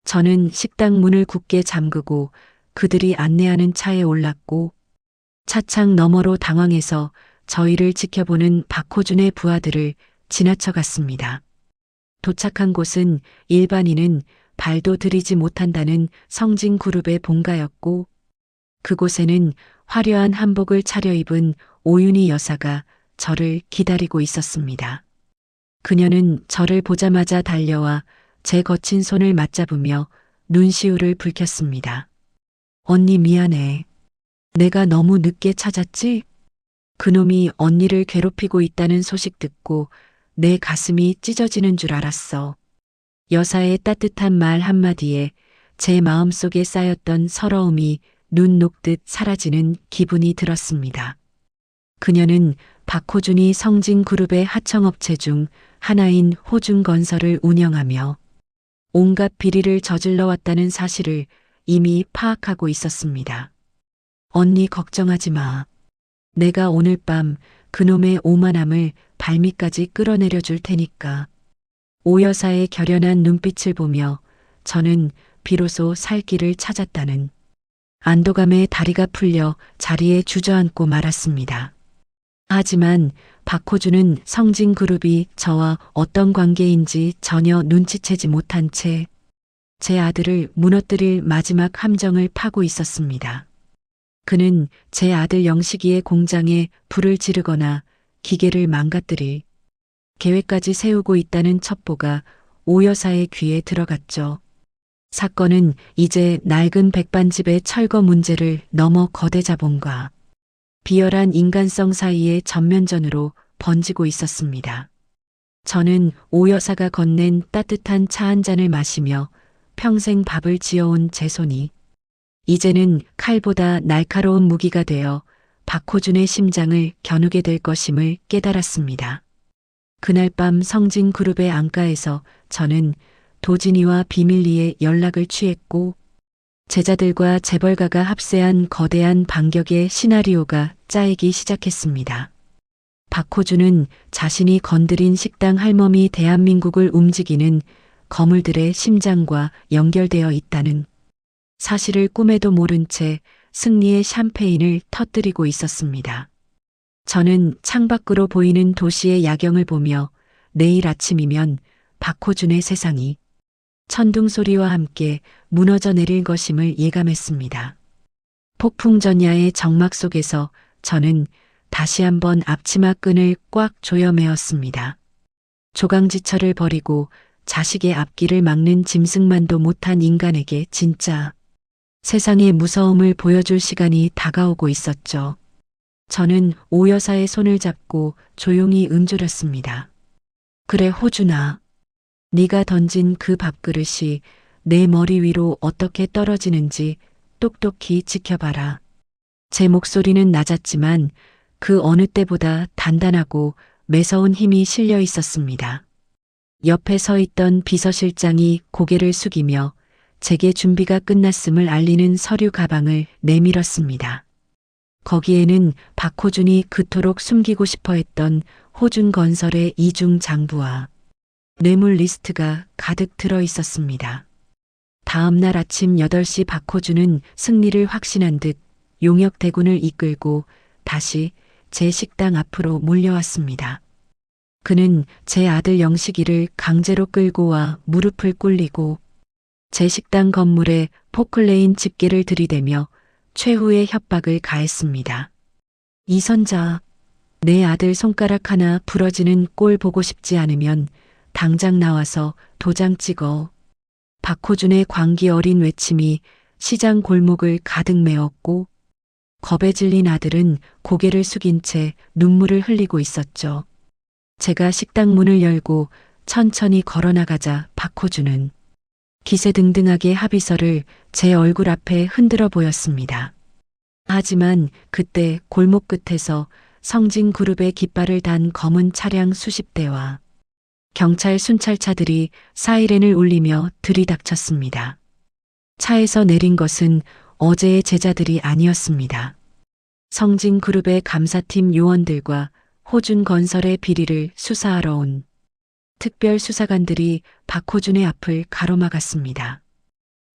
저는 식당 문을 굳게 잠그고 그들이 안내하는 차에 올랐고 차창 너머로 당황해서 저희를 지켜보는 박호준의 부하들을 지나쳐갔습니다. 도착한 곳은 일반인은 발도 들이지 못한다는 성진그룹의 본가였고 그곳에는 화려한 한복을 차려입은 오윤희 여사가 저를 기다리고 있었습니다. 그녀는 저를 보자마자 달려와 제 거친 손을 맞잡으며 눈시울을 붉혔습니다. 언니 미안해. 내가 너무 늦게 찾았지? 그놈이 언니를 괴롭히고 있다는 소식 듣고 내 가슴이 찢어지는 줄 알았어. 여사의 따뜻한 말 한마디에 제 마음속에 쌓였던 서러움이 눈 녹듯 사라지는 기분이 들었습니다. 그녀는 박호준이 성진그룹의 하청업체 중 하나인 호준건설을 운영하며 온갖 비리를 저질러 왔다는 사실을 이미 파악하고 있었습니다. 언니 걱정하지 마. 내가 오늘 밤 그놈의 오만함을 발밑까지 끌어내려 줄 테니까. 오 여사의 결연한 눈빛을 보며 저는 비로소 살 길을 찾았다는 안도감에 다리가 풀려 자리에 주저앉고 말았습니다. 하지만 박호준은 성진그룹이 저와 어떤 관계인지 전혀 눈치채지 못한 채 제 아들을 무너뜨릴 마지막 함정을 파고 있었습니다. 그는 제 아들 영식이의 공장에 불을 지르거나 기계를 망가뜨릴 계획까지 세우고 있다는 첩보가 오 여사의 귀에 들어갔죠. 사건은 이제 낡은 백반집의 철거 문제를 넘어 거대 자본과 비열한 인간성 사이의 전면전으로 번지고 있었습니다. 저는 오 여사가 건넨 따뜻한 차 한 잔을 마시며 평생 밥을 지어온 제 손이 이제는 칼보다 날카로운 무기가 되어 박호준의 심장을 겨누게 될 것임을 깨달았습니다. 그날 밤 성진그룹의 안가에서 저는 도진이와 비밀리에 연락을 취했고 제자들과 재벌가가 합세한 거대한 반격의 시나리오가 짜이기 시작했습니다. 박호준은 자신이 건드린 식당 할멈이 대한민국을 움직이는 거물들의 심장과 연결되어 있다는 사실을 꿈에도 모른 채 승리의 샴페인을 터뜨리고 있었습니다. 저는 창밖으로 보이는 도시의 야경을 보며 내일 아침이면 박호준의 세상이 천둥 소리와 함께 무너져 내릴 것임을 예감했습니다. 폭풍전야의 정막 속에서 저는 다시 한번 앞치마 끈을 꽉 조여 매었습니다. 조강지철을 버리고 자식의 앞길을 막는 짐승만도 못한 인간에게 진짜 세상의 무서움을 보여줄 시간이 다가오고 있었죠. 저는 오 여사의 손을 잡고 조용히 음조렸습니다. 그래 호준아. 네가 던진 그 밥그릇이 내 머리 위로 어떻게 떨어지는지 똑똑히 지켜봐라. 제 목소리는 낮았지만 그 어느 때보다 단단하고 매서운 힘이 실려 있었습니다. 옆에 서 있던 비서실장이 고개를 숙이며 제게 준비가 끝났음을 알리는 서류 가방을 내밀었습니다. 거기에는 박호준이 그토록 숨기고 싶어 했던 호준건설의 이중 장부와 뇌물 리스트가 가득 들어 있었습니다. 다음 날 아침 8시 박호준은 승리를 확신한 듯 용역대군을 이끌고 다시 제 식당 앞으로 몰려왔습니다. 그는 제 아들 영식이를 강제로 끌고 와 무릎을 꿇리고 제 식당 건물에 포클레인 집게를 들이대며 최후의 협박을 가했습니다. 이선자, 내 아들 손가락 하나 부러지는 꼴 보고 싶지 않으면 당장 나와서 도장 찍어. 박호준의 광기 어린 외침이 시장 골목을 가득 메웠고 겁에 질린 아들은 고개를 숙인 채 눈물을 흘리고 있었죠. 제가 식당 문을 열고 천천히 걸어나가자 박호준은 기세등등하게 합의서를 제 얼굴 앞에 흔들어 보였습니다. 하지만 그때 골목 끝에서 성진그룹의 깃발을 단 검은 차량 수십 대와 경찰 순찰차들이 사이렌을 울리며 들이닥쳤습니다. 차에서 내린 것은 어제의 제자들이 아니었습니다. 성진그룹의 감사팀 요원들과 호준건설의 비리를 수사하러 온 특별수사관들이 박호준의 앞을 가로막았습니다.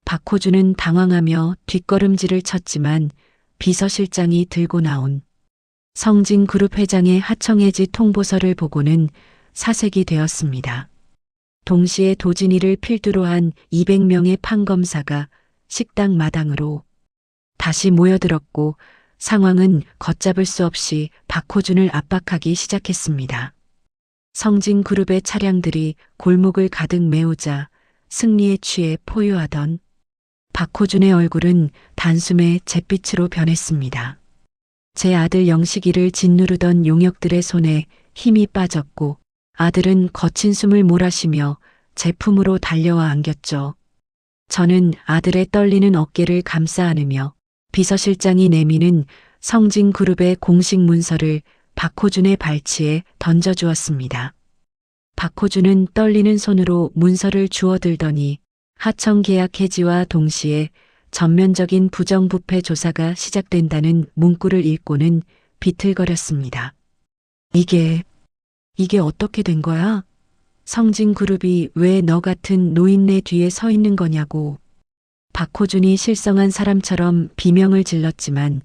박호준은 당황하며 뒷걸음질을 쳤지만 비서실장이 들고 나온 성진그룹 회장의 하청해지 통보서를 보고는 사색이 되었습니다. 동시에 도진이를 필두로 한 200명의 판검사가 식당 마당으로 다시 모여들었고 상황은 걷잡을 수 없이 박호준을 압박하기 시작했습니다. 성진그룹의 차량들이 골목을 가득 메우자 승리에 취해 포효하던 박호준의 얼굴은 단숨에 잿빛으로 변했습니다. 제 아들 영식이를 짓누르던 용역들의 손에 힘이 빠졌고 아들은 거친 숨을 몰아쉬며 제 품으로 달려와 안겼죠. 저는 아들의 떨리는 어깨를 감싸 안으며 비서실장이 내미는 성진그룹의 공식 문서를 박호준의 발치에 던져주었습니다. 박호준은 떨리는 손으로 문서를 주워들더니 하청 계약 해지와 동시에 전면적인 부정부패 조사가 시작된다는 문구를 읽고는 비틀거렸습니다. 이게 어떻게 된 거야? 성진그룹이 왜 너 같은 노인네 뒤에 서 있는 거냐고. 박호준이 실성한 사람처럼 비명을 질렀지만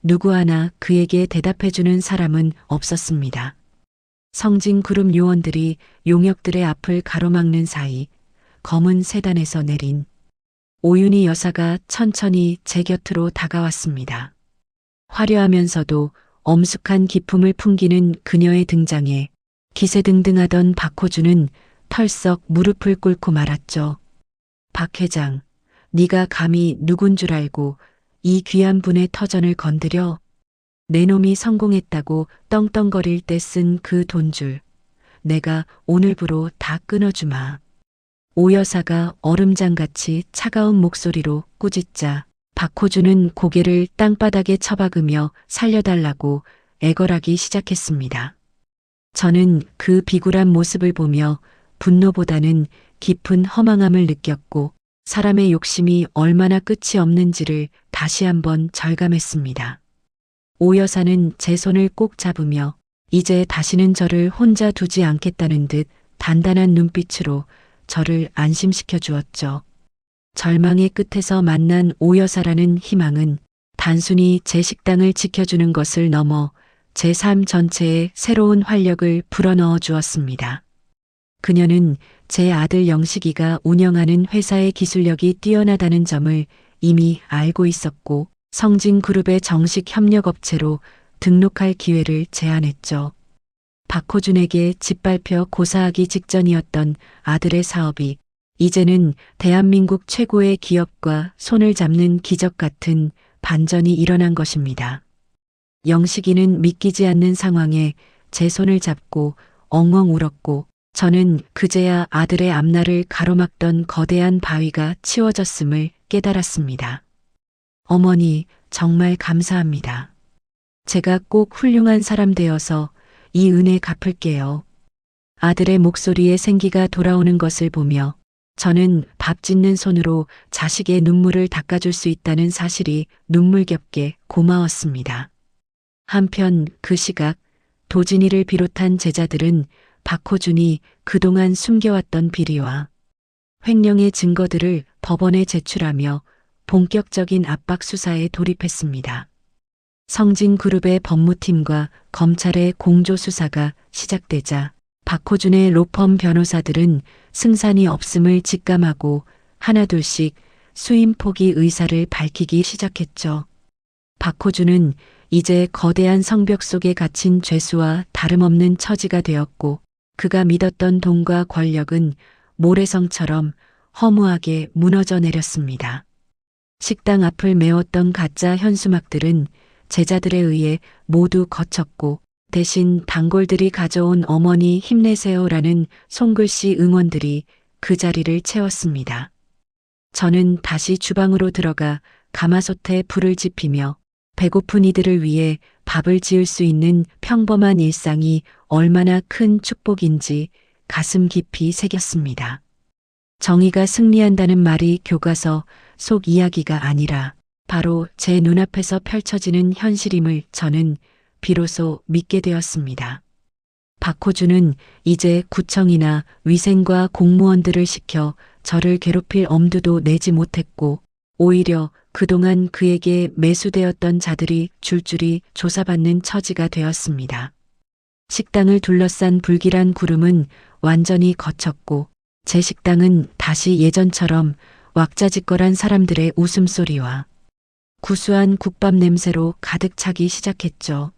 누구 하나 그에게 대답해주는 사람은 없었습니다. 성진그룹 요원들이 용역들의 앞을 가로막는 사이 검은 세단에서 내린 오윤희 여사가 천천히 제 곁으로 다가왔습니다. 화려하면서도 엄숙한 기품을 풍기는 그녀의 등장에 기세등등하던 박호준은 털썩 무릎을 꿇고 말았죠. 박 회장, 네가 감히 누군 줄 알고 이 귀한 분의 터전을 건드려? 내 놈이 성공했다고 떵떵거릴 때 쓴 그 돈줄 내가 오늘부로 다 끊어주마. 오 여사가 얼음장같이 차가운 목소리로 꾸짖자 박호준은 고개를 땅바닥에 처박으며 살려달라고 애걸하기 시작했습니다. 저는 그 비굴한 모습을 보며 분노보다는 깊은 허망함을 느꼈고 사람의 욕심이 얼마나 끝이 없는지를 다시 한번 절감했습니다. 오 여사는 제 손을 꼭 잡으며 이제 다시는 저를 혼자 두지 않겠다는 듯 단단한 눈빛으로 저를 안심시켜 주었죠. 절망의 끝에서 만난 오 여사라는 희망은 단순히 제 식당을 지켜주는 것을 넘어 제 삶 전체에 새로운 활력을 불어넣어 주었습니다. 그녀는 제 아들 영식이가 운영하는 회사의 기술력이 뛰어나다는 점을 이미 알고 있었고 성진그룹의 정식 협력업체로 등록할 기회를 제안했죠. 박호준에게 짓밟혀 고사하기 직전이었던 아들의 사업이 이제는 대한민국 최고의 기업과 손을 잡는 기적 같은 반전이 일어난 것입니다. 영식이는 믿기지 않는 상황에 제 손을 잡고 엉엉 울었고 저는 그제야 아들의 앞날을 가로막던 거대한 바위가 치워졌음을 깨달았습니다. 어머니, 정말 감사합니다. 제가 꼭 훌륭한 사람 되어서 이 은혜 갚을게요. 아들의 목소리에 생기가 돌아오는 것을 보며 저는 밥 짓는 손으로 자식의 눈물을 닦아줄 수 있다는 사실이 눈물겹게 고마웠습니다. 한편 그 시각 도진이를 비롯한 제자들은 박호준이 그동안 숨겨왔던 비리와 횡령의 증거들을 법원에 제출하며 본격적인 압박 수사에 돌입했습니다. 성진그룹의 법무팀과 검찰의 공조 수사가 시작되자 박호준의 로펌 변호사들은 승산이 없음을 직감하고 하나둘씩 수임 포기 의사를 밝히기 시작했죠. 박호준은 이제 거대한 성벽 속에 갇힌 죄수와 다름없는 처지가 되었고 그가 믿었던 돈과 권력은 모래성처럼 허무하게 무너져 내렸습니다. 식당 앞을 메웠던 가짜 현수막들은 제자들에 의해 모두 거쳤고 대신 단골들이 가져온 어머니 힘내세요라는 손글씨 응원들이 그 자리를 채웠습니다. 저는 다시 주방으로 들어가 가마솥에 불을 지피며 배고픈 이들을 위해 밥을 지을 수 있는 평범한 일상이 얼마나 큰 축복인지 가슴 깊이 새겼습니다. 정의가 승리한다는 말이 교과서 속 이야기가 아니라 바로 제 눈앞에서 펼쳐지는 현실임을 저는 비로소 믿게 되었습니다. 박호준은 이제 구청이나 위생과 공무원들을 시켜 저를 괴롭힐 엄두도 내지 못했고 오히려 그동안 그에게 매수되었던 자들이 줄줄이 조사받는 처지가 되었습니다. 식당을 둘러싼 불길한 구름은 완전히 걷혔고 제 식당은 다시 예전처럼 왁자지껄한 사람들의 웃음소리와 구수한 국밥 냄새로 가득 차기 시작했죠.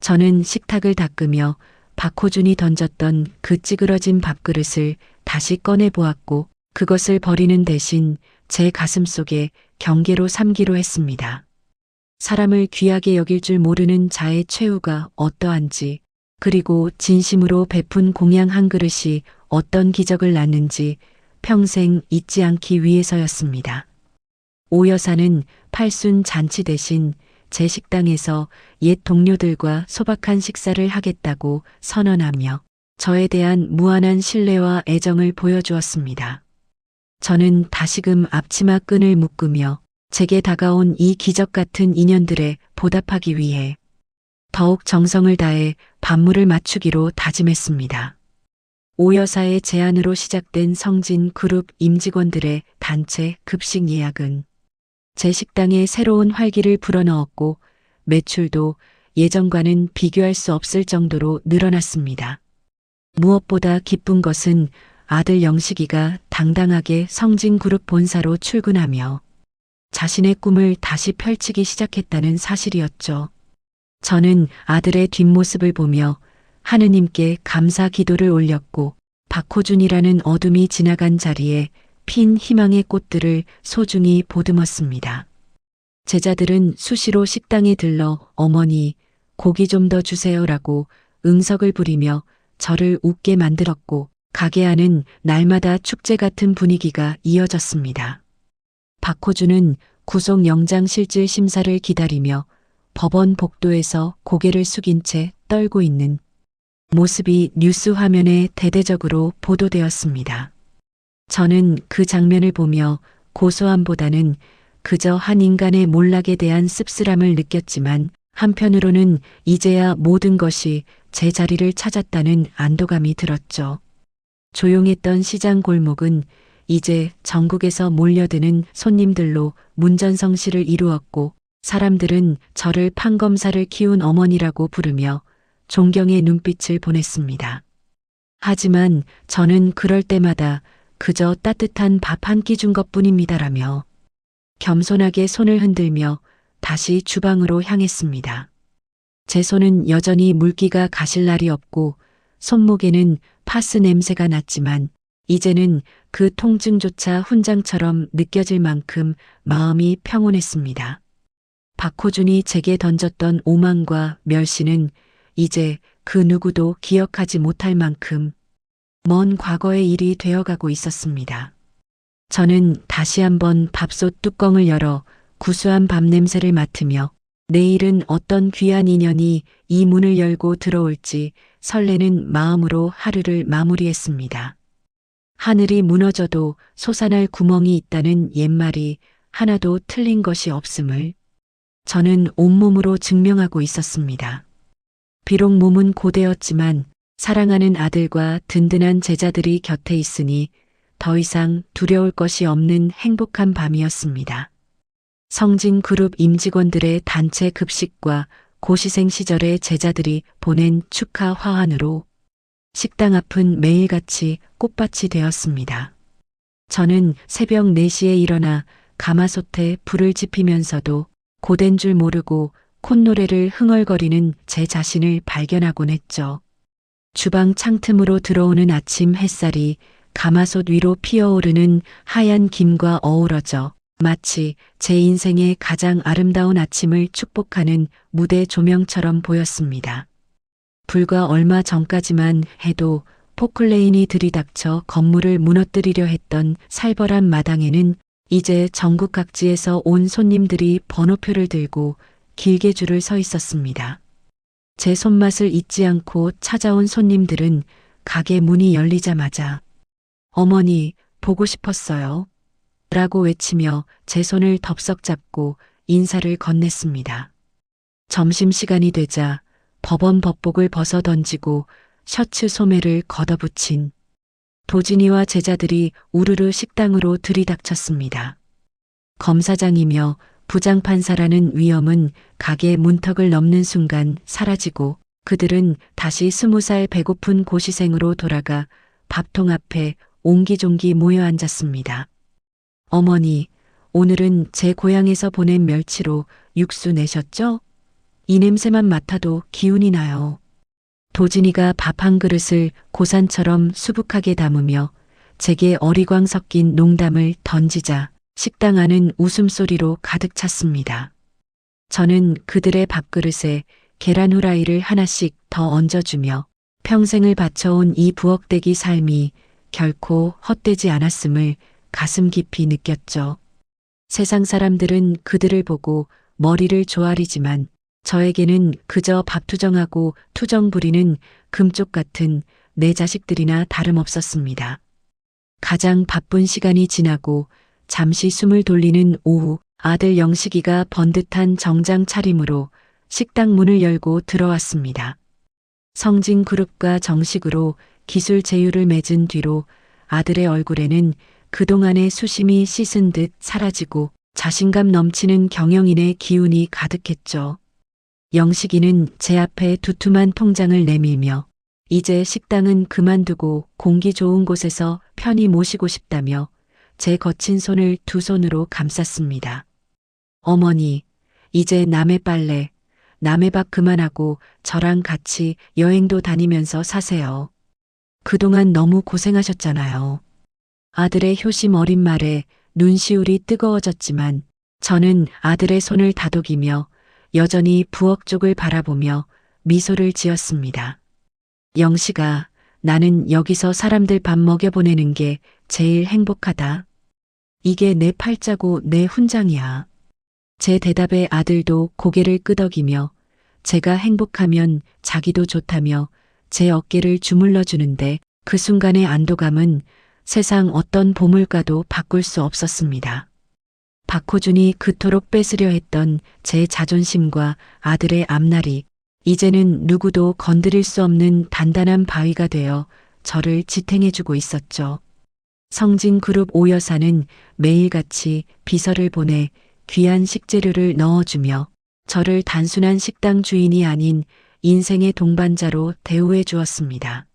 저는 식탁을 닦으며 박호준이 던졌던 그 찌그러진 밥그릇을 다시 꺼내 보았고 그것을 버리는 대신 제 가슴 속에 경계로 삼기로 했습니다. 사람을 귀하게 여길 줄 모르는 자의 최후가 어떠한지 그리고 진심으로 베푼 공양 한 그릇이 어떤 기적을 낳는지 평생 잊지 않기 위해서였습니다. 오 여사는 팔순 잔치 대신 제 식당에서 옛 동료들과 소박한 식사를 하겠다고 선언하며 저에 대한 무한한 신뢰와 애정을 보여주었습니다. 저는 다시금 앞치마 끈을 묶으며 제게 다가온 이 기적 같은 인연들에 보답하기 위해 더욱 정성을 다해 반물을 맞추기로 다짐했습니다. 오 여사의 제안으로 시작된 성진 그룹 임직원들의 단체 급식 예약은 제 식당에 새로운 활기를 불어넣었고 매출도 예전과는 비교할 수 없을 정도로 늘어났습니다. 무엇보다 기쁜 것은 아들 영식이가 당당하게 성진그룹 본사로 출근하며 자신의 꿈을 다시 펼치기 시작했다는 사실이었죠. 저는 아들의 뒷모습을 보며 하느님께 감사 기도를 올렸고 박호준이라는 어둠이 지나간 자리에 핀 희망의 꽃들을 소중히 보듬었습니다. 제자들은 수시로 식당에 들러 어머니, 고기 좀 더 주세요라고 응석을 부리며 저를 웃게 만들었고 가게 안은 날마다 축제 같은 분위기가 이어졌습니다. 박호준은 구속영장 실질 심사를 기다리며 법원 복도에서 고개를 숙인 채 떨고 있는 모습이 뉴스 화면에 대대적으로 보도되었습니다. 저는 그 장면을 보며 고소함보다는 그저 한 인간의 몰락에 대한 씁쓸함을 느꼈지만 한편으로는 이제야 모든 것이 제 자리를 찾았다는 안도감이 들었죠. 조용했던 시장 골목은 이제 전국에서 몰려드는 손님들로 문전성시를 이루었고 사람들은 저를 판검사를 키운 어머니라고 부르며 존경의 눈빛을 보냈습니다. 하지만 저는 그럴 때마다 그저 따뜻한 밥 한 끼 준 것뿐입니다라며 겸손하게 손을 흔들며 다시 주방으로 향했습니다. 제 손은 여전히 물기가 가실 날이 없고 손목에는 파스 냄새가 났지만 이제는 그 통증조차 훈장처럼 느껴질 만큼 마음이 평온했습니다. 박호준이 제게 던졌던 오만과 멸시는 이제 그 누구도 기억하지 못할 만큼 먼 과거의 일이 되어가고 있었습니다. 저는 다시 한번 밥솥 뚜껑을 열어 구수한 밥 냄새를 맡으며 내일은 어떤 귀한 인연이 이 문을 열고 들어올지 설레는 마음으로 하루를 마무리했습니다. 하늘이 무너져도 솟아날 구멍이 있다는 옛말이 하나도 틀린 것이 없음을 저는 온몸으로 증명하고 있었습니다. 비록 몸은 고되었지만 사랑하는 아들과 든든한 제자들이 곁에 있으니 더 이상 두려울 것이 없는 행복한 밤이었습니다. 성진그룹 임직원들의 단체 급식과 고시생 시절의 제자들이 보낸 축하 화환으로 식당 앞은 매일같이 꽃밭이 되었습니다. 저는 새벽 4시에 일어나 가마솥에 불을 지피면서도 고된 줄 모르고 콧노래를 흥얼거리는 제 자신을 발견하곤 했죠. 주방 창틈으로 들어오는 아침 햇살이 가마솥 위로 피어오르는 하얀 김과 어우러져 마치 제 인생의 가장 아름다운 아침을 축복하는 무대 조명처럼 보였습니다. 불과 얼마 전까지만 해도 포클레인이 들이닥쳐 건물을 무너뜨리려 했던 살벌한 마당에는 이제 전국 각지에서 온 손님들이 번호표를 들고 길게 줄을 서 있었습니다. 제 손맛을 잊지 않고 찾아온 손님들은 가게 문이 열리자마자 어머니 보고 싶었어요. 라고 외치며 제 손을 덥석 잡고 인사를 건넸습니다. 점심시간이 되자 법원 법복을 벗어 던지고 셔츠 소매를 걷어붙인 도진이와 제자들이 우르르 식당으로 들이닥쳤습니다. 검사장이며 부장판사라는 위엄은 가게 문턱을 넘는 순간 사라지고 그들은 다시 20살 배고픈 고시생으로 돌아가 밥통 앞에 옹기종기 모여 앉았습니다. 어머니, 오늘은 제 고향에서 보낸 멸치로 육수 내셨죠? 이 냄새만 맡아도 기운이 나요. 도진이가 밥 한 그릇을 고산처럼 수북하게 담으며 제게 어리광 섞인 농담을 던지자 식당 안은 웃음소리로 가득 찼습니다. 저는 그들의 밥그릇에 계란 후라이를 하나씩 더 얹어주며 평생을 바쳐온 이 부엌대기 삶이 결코 헛되지 않았음을 가슴 깊이 느꼈죠. 세상 사람들은 그들을 보고 머리를 조아리지만 저에게는 그저 밥투정하고 투정 부리는 금쪽 같은 내 자식들이나 다름없었습니다. 가장 바쁜 시간이 지나고 잠시 숨을 돌리는 오후 아들 영식이가 번듯한 정장 차림으로 식당 문을 열고 들어왔습니다. 성진그룹과 정식으로 기술 제휴를 맺은 뒤로 아들의 얼굴에는 그동안의 수심이 씻은 듯 사라지고 자신감 넘치는 경영인의 기운이 가득했죠. 영식이는 제 앞에 두툼한 통장을 내밀며 이제 식당은 그만두고 공기 좋은 곳에서 편히 모시고 싶다며 제 거친 손을 두 손으로 감쌌습니다. 어머니, 이제 남의 빨래, 남의 밥 그만하고 저랑 같이 여행도 다니면서 사세요. 그동안 너무 고생하셨잖아요. 아들의 효심 어린 말에 눈시울이 뜨거워졌지만 저는 아들의 손을 다독이며 여전히 부엌 쪽을 바라보며 미소를 지었습니다. 영식아, 나는 여기서 사람들 밥 먹여보내는 게 제일 행복하다. 이게 내 팔자고 내 훈장이야. 제 대답에 아들도 고개를 끄덕이며 제가 행복하면 자기도 좋다며 제 어깨를 주물러 주는데 그 순간의 안도감은 세상 어떤 보물과도 바꿀 수 없었습니다. 박호준이 그토록 뺏으려 했던 제 자존심과 아들의 앞날이 이제는 누구도 건드릴 수 없는 단단한 바위가 되어 저를 지탱해주고 있었죠. 성진그룹 오 여사는 매일같이 비서를 보내 귀한 식재료를 넣어주며 저를 단순한 식당 주인이 아닌 인생의 동반자로 대우해 주었습니다.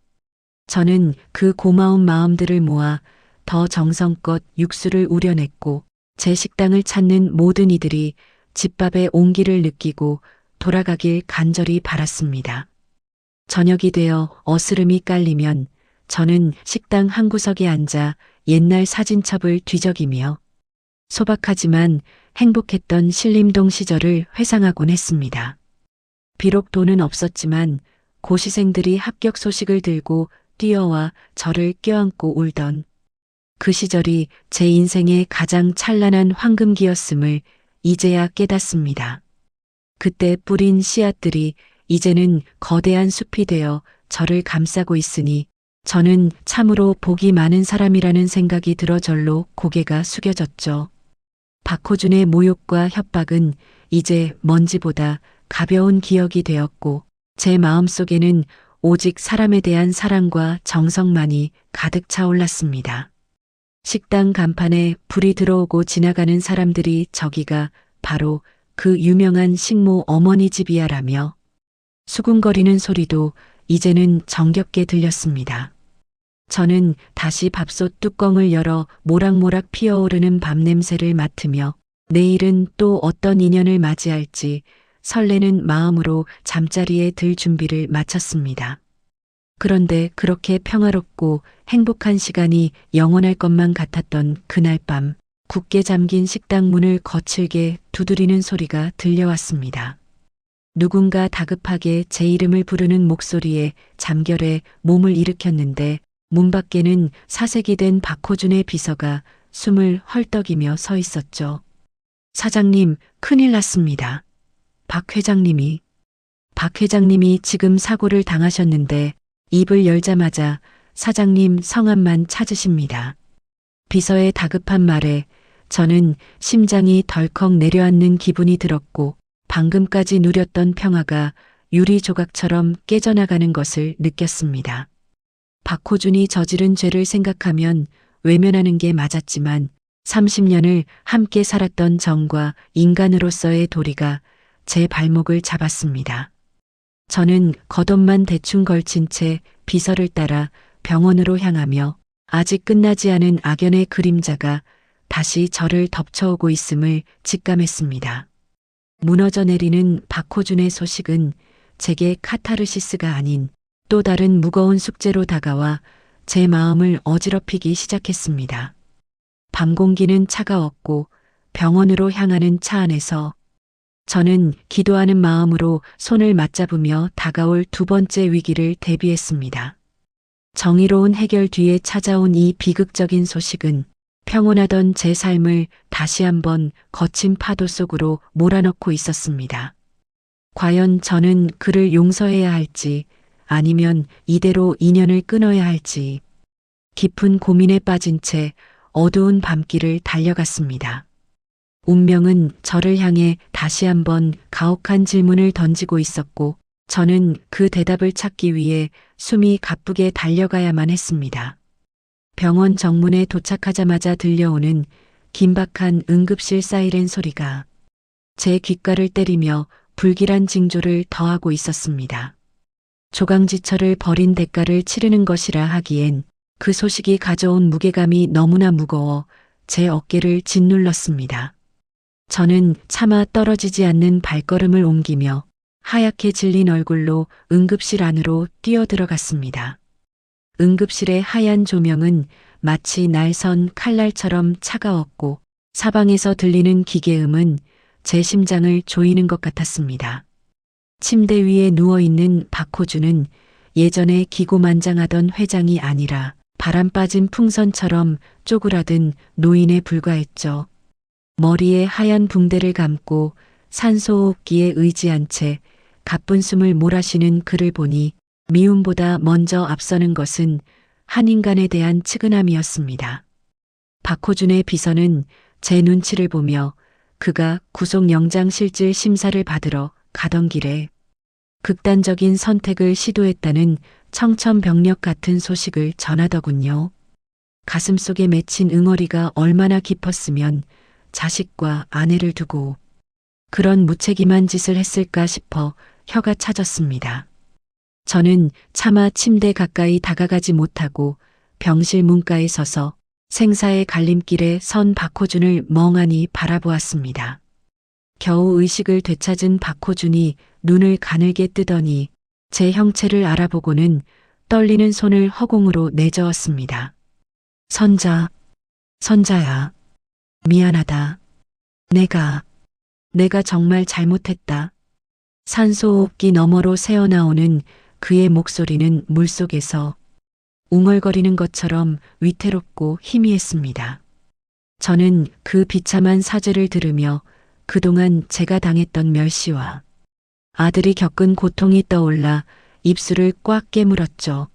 저는 그 고마운 마음들을 모아 더 정성껏 육수를 우려냈고 제 식당을 찾는 모든 이들이 집밥의 온기를 느끼고 돌아가길 간절히 바랐습니다. 저녁이 되어 어스름이 깔리면 저는 식당 한 구석에 앉아 옛날 사진첩을 뒤적이며 소박하지만 행복했던 신림동 시절을 회상하곤 했습니다. 비록 돈은 없었지만 고시생들이 합격 소식을 들고 뛰어와 저를 껴안고 울던 그 시절이 제 인생의 가장 찬란한 황금기였음을 이제야 깨닫습니다. 그때 뿌린 씨앗들이 이제는 거대한 숲이 되어 저를 감싸고 있으니 저는 참으로 복이 많은 사람이라는 생각이 들어 절로 고개가 숙여졌죠. 박호준의 모욕과 협박은 이제 먼지보다 가벼운 기억이 되었고 제 마음속에는 오직 사람에 대한 사랑과 정성만이 가득 차올랐습니다. 식당 간판에 불이 들어오고 지나가는 사람들이 저기가 바로 그 유명한 식모 어머니 집이야라며 수군거리는 소리도 이제는 정겹게 들렸습니다. 저는 다시 밥솥 뚜껑을 열어 모락모락 피어오르는 밥 냄새를 맡으며 내일은 또 어떤 인연을 맞이할지 설레는 마음으로 잠자리에 들 준비를 마쳤습니다. 그런데 그렇게 평화롭고 행복한 시간이 영원할 것만 같았던 그날 밤 굳게 잠긴 식당 문을 거칠게 두드리는 소리가 들려왔습니다. 누군가 다급하게 제 이름을 부르는 목소리에 잠결에 몸을 일으켰는데 문 밖에는 사색이 된 박호준의 비서가 숨을 헐떡이며 서 있었죠. 사장님, 큰일 났습니다. 박 회장님이 지금 사고를 당하셨는데 입을 열자마자 사장님 성함만 찾으십니다. 비서의 다급한 말에 저는 심장이 덜컥 내려앉는 기분이 들었고 방금까지 누렸던 평화가 유리 조각처럼 깨져나가는 것을 느꼈습니다. 박호준이 저지른 죄를 생각하면 외면하는 게 맞았지만 30년을 함께 살았던 정과 인간으로서의 도리가 제 발목을 잡았습니다. 저는 겉옷만 대충 걸친 채 비서를 따라 병원으로 향하며 아직 끝나지 않은 악연의 그림자가 다시 저를 덮쳐오고 있음을 직감했습니다. 무너져 내리는 박호준의 소식은 제게 카타르시스가 아닌 또 다른 무거운 숙제로 다가와 제 마음을 어지럽히기 시작했습니다. 밤 공기는 차가웠고 병원으로 향하는 차 안에서 저는 기도하는 마음으로 손을 맞잡으며 다가올 두 번째 위기를 대비했습니다. 정의로운 해결 뒤에 찾아온 이 비극적인 소식은 평온하던 제 삶을 다시 한번 거친 파도 속으로 몰아넣고 있었습니다. 과연 저는 그를 용서해야 할지 아니면 이대로 인연을 끊어야 할지 깊은 고민에 빠진 채 어두운 밤길을 달려갔습니다. 운명은 저를 향해 다시 한번 가혹한 질문을 던지고 있었고 저는 그 대답을 찾기 위해 숨이 가쁘게 달려가야만 했습니다. 병원 정문에 도착하자마자 들려오는 긴박한 응급실 사이렌 소리가 제 귓가를 때리며 불길한 징조를 더하고 있었습니다. 조강지처를 벌인 대가를 치르는 것이라 하기엔 그 소식이 가져온 무게감이 너무나 무거워 제 어깨를 짓눌렀습니다. 저는 차마 떨어지지 않는 발걸음을 옮기며 하얗게 질린 얼굴로 응급실 안으로 뛰어들어갔습니다. 응급실의 하얀 조명은 마치 날선 칼날처럼 차가웠고 사방에서 들리는 기계음은 제 심장을 조이는 것 같았습니다. 침대 위에 누워있는 박호준은 예전에 기고만장하던 회장이 아니라 바람 빠진 풍선처럼 쪼그라든 노인에 불과했죠. 머리에 하얀 붕대를 감고 산소호흡기에 의지한 채 가쁜 숨을 몰아쉬는 그를 보니 미움보다 먼저 앞서는 것은 한 인간에 대한 측은함이었습니다. 박호준의 비서는 제 눈치를 보며 그가 구속영장 실질 심사를 받으러 가던 길에 극단적인 선택을 시도했다는 청천벽력 같은 소식을 전하더군요. 가슴속에 맺힌 응어리가 얼마나 깊었으면 자식과 아내를 두고 그런 무책임한 짓을 했을까 싶어 혀가 차졌습니다. 저는 차마 침대 가까이 다가가지 못하고 병실 문가에 서서 생사의 갈림길에 선 박호준을 멍하니 바라보았습니다. 겨우 의식을 되찾은 박호준이 눈을 가늘게 뜨더니 제 형체를 알아보고는 떨리는 손을 허공으로 내저었습니다. 선자야. 미안하다. 내가 정말 잘못했다. 산소호흡기 너머로 새어나오는 그의 목소리는 물속에서 웅얼거리는 것처럼 위태롭고 희미했습니다. 저는 그 비참한 사죄를 들으며 그동안 제가 당했던 멸시와 아들이 겪은 고통이 떠올라 입술을 꽉 깨물었죠.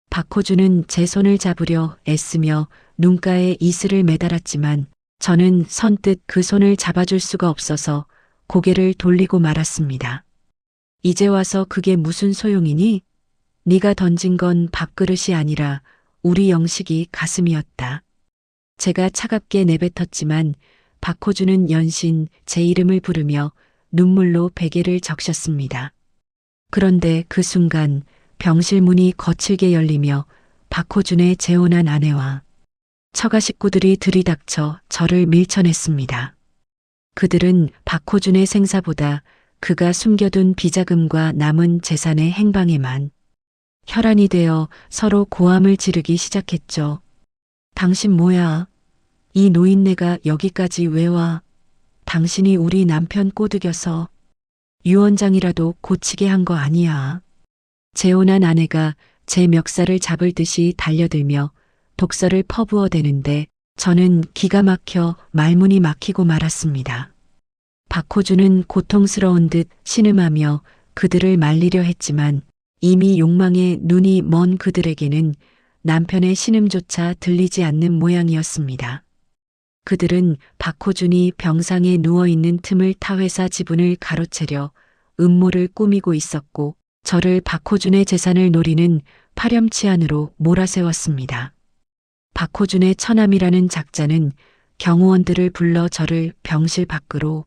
박호준은 제 손을 잡으려 애쓰며 눈가에 이슬을 매달았지만 저는 선뜻 그 손을 잡아줄 수가 없어서 고개를 돌리고 말았습니다. 이제 와서 그게 무슨 소용이니? 네가 던진 건 밥그릇이 아니라 우리 영식이 가슴이었다. 제가 차갑게 내뱉었지만 박호준은 연신 제 이름을 부르며 눈물로 베개를 적셨습니다. 그런데 그 순간 병실 문이 거칠게 열리며 박호준의 재혼한 아내와 처가 식구들이 들이닥쳐 저를 밀쳐냈습니다. 그들은 박호준의 생사보다 그가 숨겨둔 비자금과 남은 재산의 행방에만 혈안이 되어 서로 고함을 지르기 시작했죠. 당신 뭐야? 이 노인네가 여기까지 왜 와? 당신이 우리 남편 꼬드겨서 유언장이라도 고치게 한 거 아니야. 재혼한 아내가 제 멱살을 잡을 듯이 달려들며 독설을 퍼부어대는데 저는 기가 막혀 말문이 막히고 말았습니다. 박호준은 고통스러운 듯 신음하며 그들을 말리려 했지만 이미 욕망에 눈이 먼 그들에게는 남편의 신음조차 들리지 않는 모양이었습니다. 그들은 박호준이 병상에 누워있는 틈을 타 회사 지분을 가로채려 음모를 꾸미고 있었고 저를 박호준의 재산을 노리는 파렴치한으로 몰아세웠습니다. 박호준의 처남이라는 작자는 경호원들을 불러 저를 병실 밖으로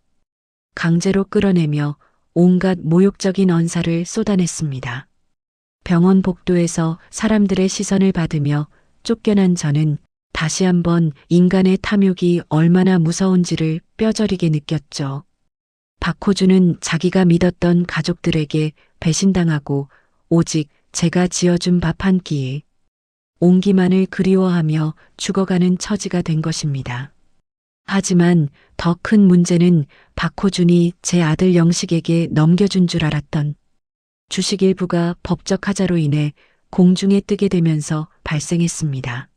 강제로 끌어내며 온갖 모욕적인 언사를 쏟아냈습니다. 병원 복도에서 사람들의 시선을 받으며 쫓겨난 저는 다시 한번 인간의 탐욕이 얼마나 무서운지를 뼈저리게 느꼈죠. 박호준은 자기가 믿었던 가족들에게 배신당하고 오직 제가 지어준 밥 한 끼에 온기만을 그리워하며 죽어가는 처지가 된 것입니다. 하지만 더 큰 문제는 박호준이 제 아들 영식에게 넘겨준 줄 알았던 주식 일부가 법적 하자로 인해 공중에 뜨게 되면서 발생했습니다.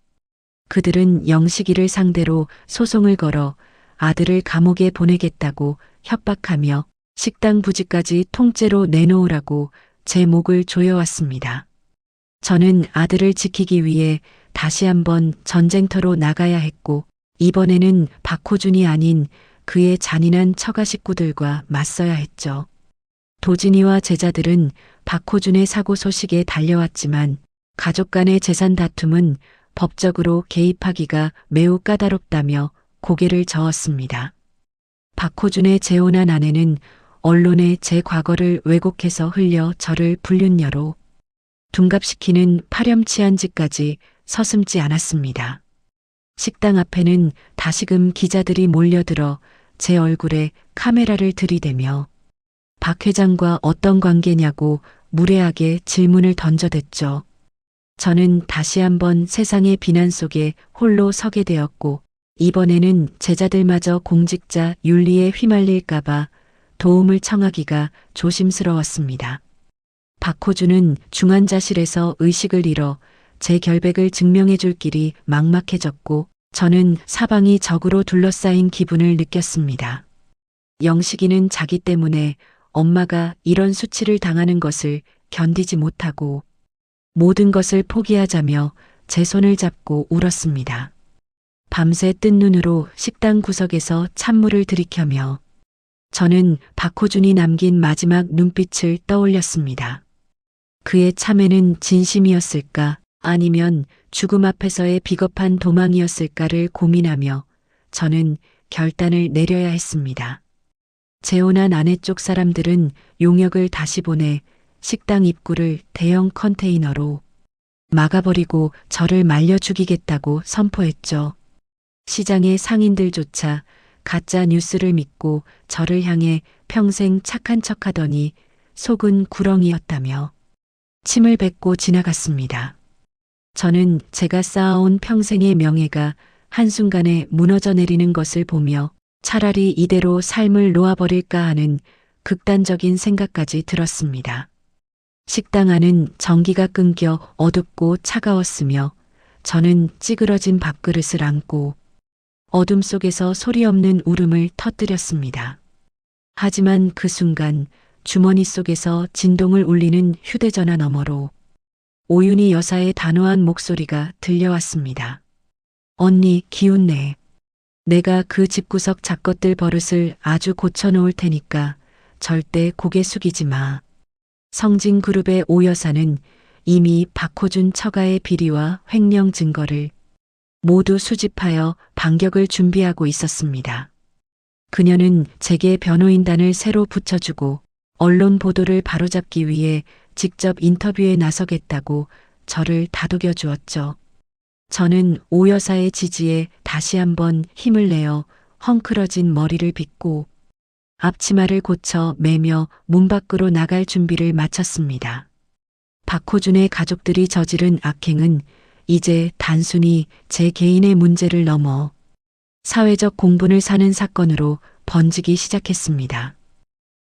그들은 영식이를 상대로 소송을 걸어 아들을 감옥에 보내겠다고 협박하며 식당 부지까지 통째로 내놓으라고 제 목을 조여왔습니다. 저는 아들을 지키기 위해 다시 한번 전쟁터로 나가야 했고 이번에는 박호준이 아닌 그의 잔인한 처가 식구들과 맞서야 했죠. 도진이와 제자들은 박호준의 사고 소식에 달려왔지만 가족 간의 재산 다툼은 법적으로 개입하기가 매우 까다롭다며 고개를 저었습니다. 박호준의 재혼한 아내는 언론에 제 과거를 왜곡해서 흘려 저를 불륜녀로 둔갑시키는 파렴치한 짓까지 서슴지 않았습니다. 식당 앞에는 다시금 기자들이 몰려들어 제 얼굴에 카메라를 들이대며 박 회장과 어떤 관계냐고 무례하게 질문을 던져댔죠. 저는 다시 한번 세상의 비난 속에 홀로 서게 되었고 이번에는 제자들마저 공직자 윤리에 휘말릴까봐 도움을 청하기가 조심스러웠습니다. 박호준은 중환자실에서 의식을 잃어 제 결백을 증명해 줄 길이 막막해졌고 저는 사방이 적으로 둘러싸인 기분을 느꼈습니다. 영식이는 자기 때문에 엄마가 이런 수치를 당하는 것을 견디지 못하고 모든 것을 포기하자며 제 손을 잡고 울었습니다. 밤새 뜬 눈으로 식당 구석에서 찬물을 들이켜며 저는 박호준이 남긴 마지막 눈빛을 떠올렸습니다. 그의 참회는 진심이었을까 아니면 죽음 앞에서의 비겁한 도망이었을까를 고민하며 저는 결단을 내려야 했습니다. 재혼한 아내 쪽 사람들은 용역을 다시 보내 식당 입구를 대형 컨테이너로 막아버리고 저를 말려 죽이겠다고 선포했죠. 시장의 상인들조차 가짜 뉴스를 믿고 저를 향해 평생 착한 척하더니 속은 구렁이였다며 침을 뱉고 지나갔습니다. 저는 제가 쌓아온 평생의 명예가 한순간에 무너져 내리는 것을 보며 차라리 이대로 삶을 놓아버릴까 하는 극단적인 생각까지 들었습니다. 식당 안은 전기가 끊겨 어둡고 차가웠으며 저는 찌그러진 밥그릇을 안고 어둠 속에서 소리 없는 울음을 터뜨렸습니다. 하지만 그 순간 주머니 속에서 진동을 울리는 휴대전화 너머로 오윤희 여사의 단호한 목소리가 들려왔습니다. 언니, 기운내. 내가 그 집구석 잡것들 버릇을 아주 고쳐놓을 테니까 절대 고개 숙이지 마. 성진그룹의 오 여사는 이미 박호준 처가의 비리와 횡령 증거를 모두 수집하여 반격을 준비하고 있었습니다. 그녀는 제게 변호인단을 새로 붙여주고 언론 보도를 바로잡기 위해 직접 인터뷰에 나서겠다고 저를 다독여 주었죠. 저는 오 여사의 지지에 다시 한번 힘을 내어 헝클어진 머리를 빗고 앞치마를 고쳐 매며 문 밖으로 나갈 준비를 마쳤습니다. 박호준의 가족들이 저지른 악행은 이제 단순히 제 개인의 문제를 넘어 사회적 공분을 사는 사건으로 번지기 시작했습니다.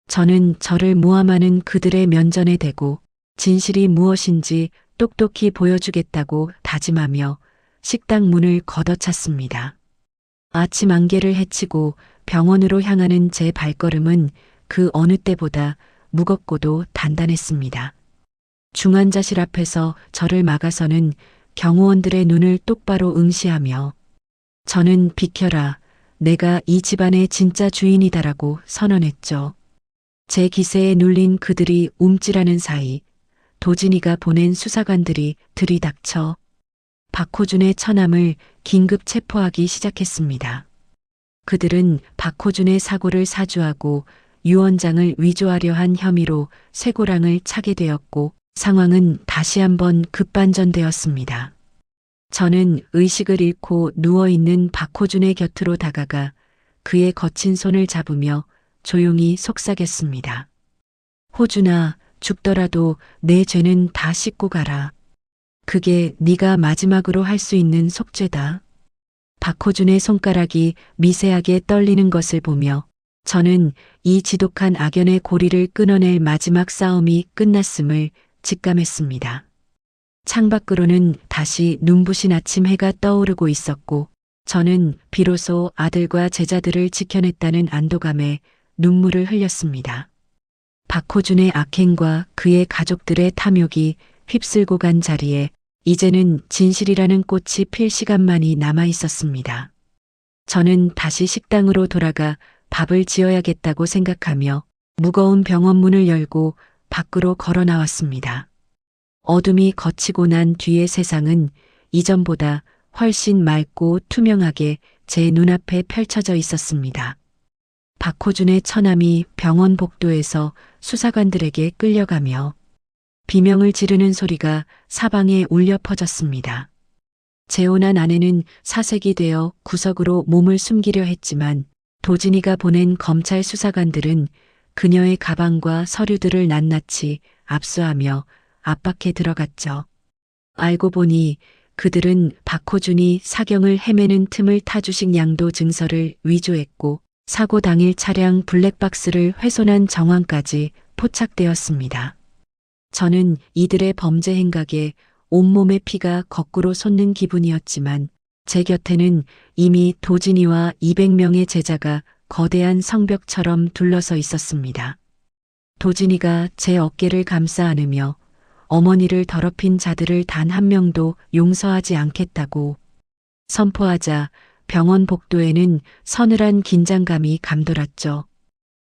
저는 저를 모함하는 그들의 면전에 대고 진실이 무엇인지 똑똑히 보여주겠다고 다짐하며 식당 문을 걷어찼습니다. 아침 안개를 헤치고 병원으로 향하는 제 발걸음은 그 어느 때보다 무겁고도 단단했습니다. 중환자실 앞에서 저를 막아서는 경호원들의 눈을 똑바로 응시하며 저는 비켜라, 내가 이 집안의 진짜 주인이다라고 선언했죠. 제 기세에 눌린 그들이 움찔하는 사이 도진이가 보낸 수사관들이 들이닥쳐 박호준의 처남을 긴급 체포하기 시작했습니다. 그들은 박호준의 사고를 사주하고 유 원장을 위조하려 한 혐의로 쇠고랑을 차게 되었고 상황은 다시 한번 급반전되었습니다. 저는 의식을 잃고 누워있는 박호준의 곁으로 다가가 그의 거친 손을 잡으며 조용히 속삭였습니다. 호준아, 죽더라도 내 죄는 다 씻고 가라. 그게 네가 마지막으로 할 수 있는 속죄다. 박호준의 손가락이 미세하게 떨리는 것을 보며 저는 이 지독한 악연의 고리를 끊어낼 마지막 싸움이 끝났음을 직감했습니다. 창밖으로는 다시 눈부신 아침 해가 떠오르고 있었고 저는 비로소 아들과 제자들을 지켜냈다는 안도감에 눈물을 흘렸습니다. 박호준의 악행과 그의 가족들의 탐욕이 휩쓸고 간 자리에 이제는 진실이라는 꽃이 필 시간만이 남아 있었습니다. 저는 다시 식당으로 돌아가 밥을 지어야겠다고 생각하며 무거운 병원 문을 열고 밖으로 걸어 나왔습니다. 어둠이 걷히고 난 뒤의 세상은 이전보다 훨씬 맑고 투명하게 제 눈앞에 펼쳐져 있었습니다. 박호준의 처남이 병원 복도에서 수사관들에게 끌려가며 비명을 지르는 소리가 사방에 울려 퍼졌습니다. 재혼한 아내는 사색이 되어 구석으로 몸을 숨기려 했지만 도진이가 보낸 검찰 수사관들은 그녀의 가방과 서류들을 낱낱이 압수하며 압박해 들어갔죠. 알고 보니 그들은 박호준이 사경을 헤매는 틈을 타주식 양도 증서를 위조했고 사고 당일 차량 블랙박스를 훼손한 정황까지 포착되었습니다. 저는 이들의 범죄 행각에 온몸의 피가 거꾸로 솟는 기분이었지만 제 곁에는 이미 도진이와 200명의 제자가 거대한 성벽처럼 둘러서 있었습니다. 도진이가 제 어깨를 감싸 안으며 어머니를 더럽힌 자들을 단 한 명도 용서하지 않겠다고 선포하자 병원 복도에는 서늘한 긴장감이 감돌았죠.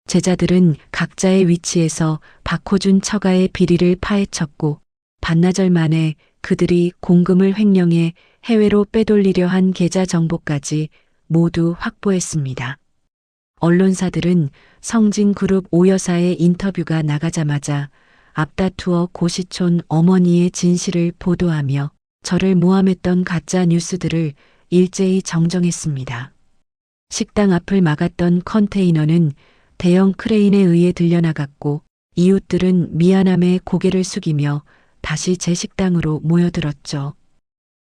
제자들은 각자의 위치에서 박호준 처가의 비리를 파헤쳤고 반나절 만에 그들이 공금을 횡령해 해외로 빼돌리려 한 계좌 정보까지 모두 확보했습니다. 언론사들은 성진그룹 오 여사의 인터뷰가 나가자마자 앞다투어 고시촌 어머니의 진실을 보도하며 저를 모함했던 가짜 뉴스들을 일제히 정정했습니다. 식당 앞을 막았던 컨테이너는 대형 크레인에 의해 들려나갔고 이웃들은 미안함에 고개를 숙이며 다시 제 식당으로 모여들었죠.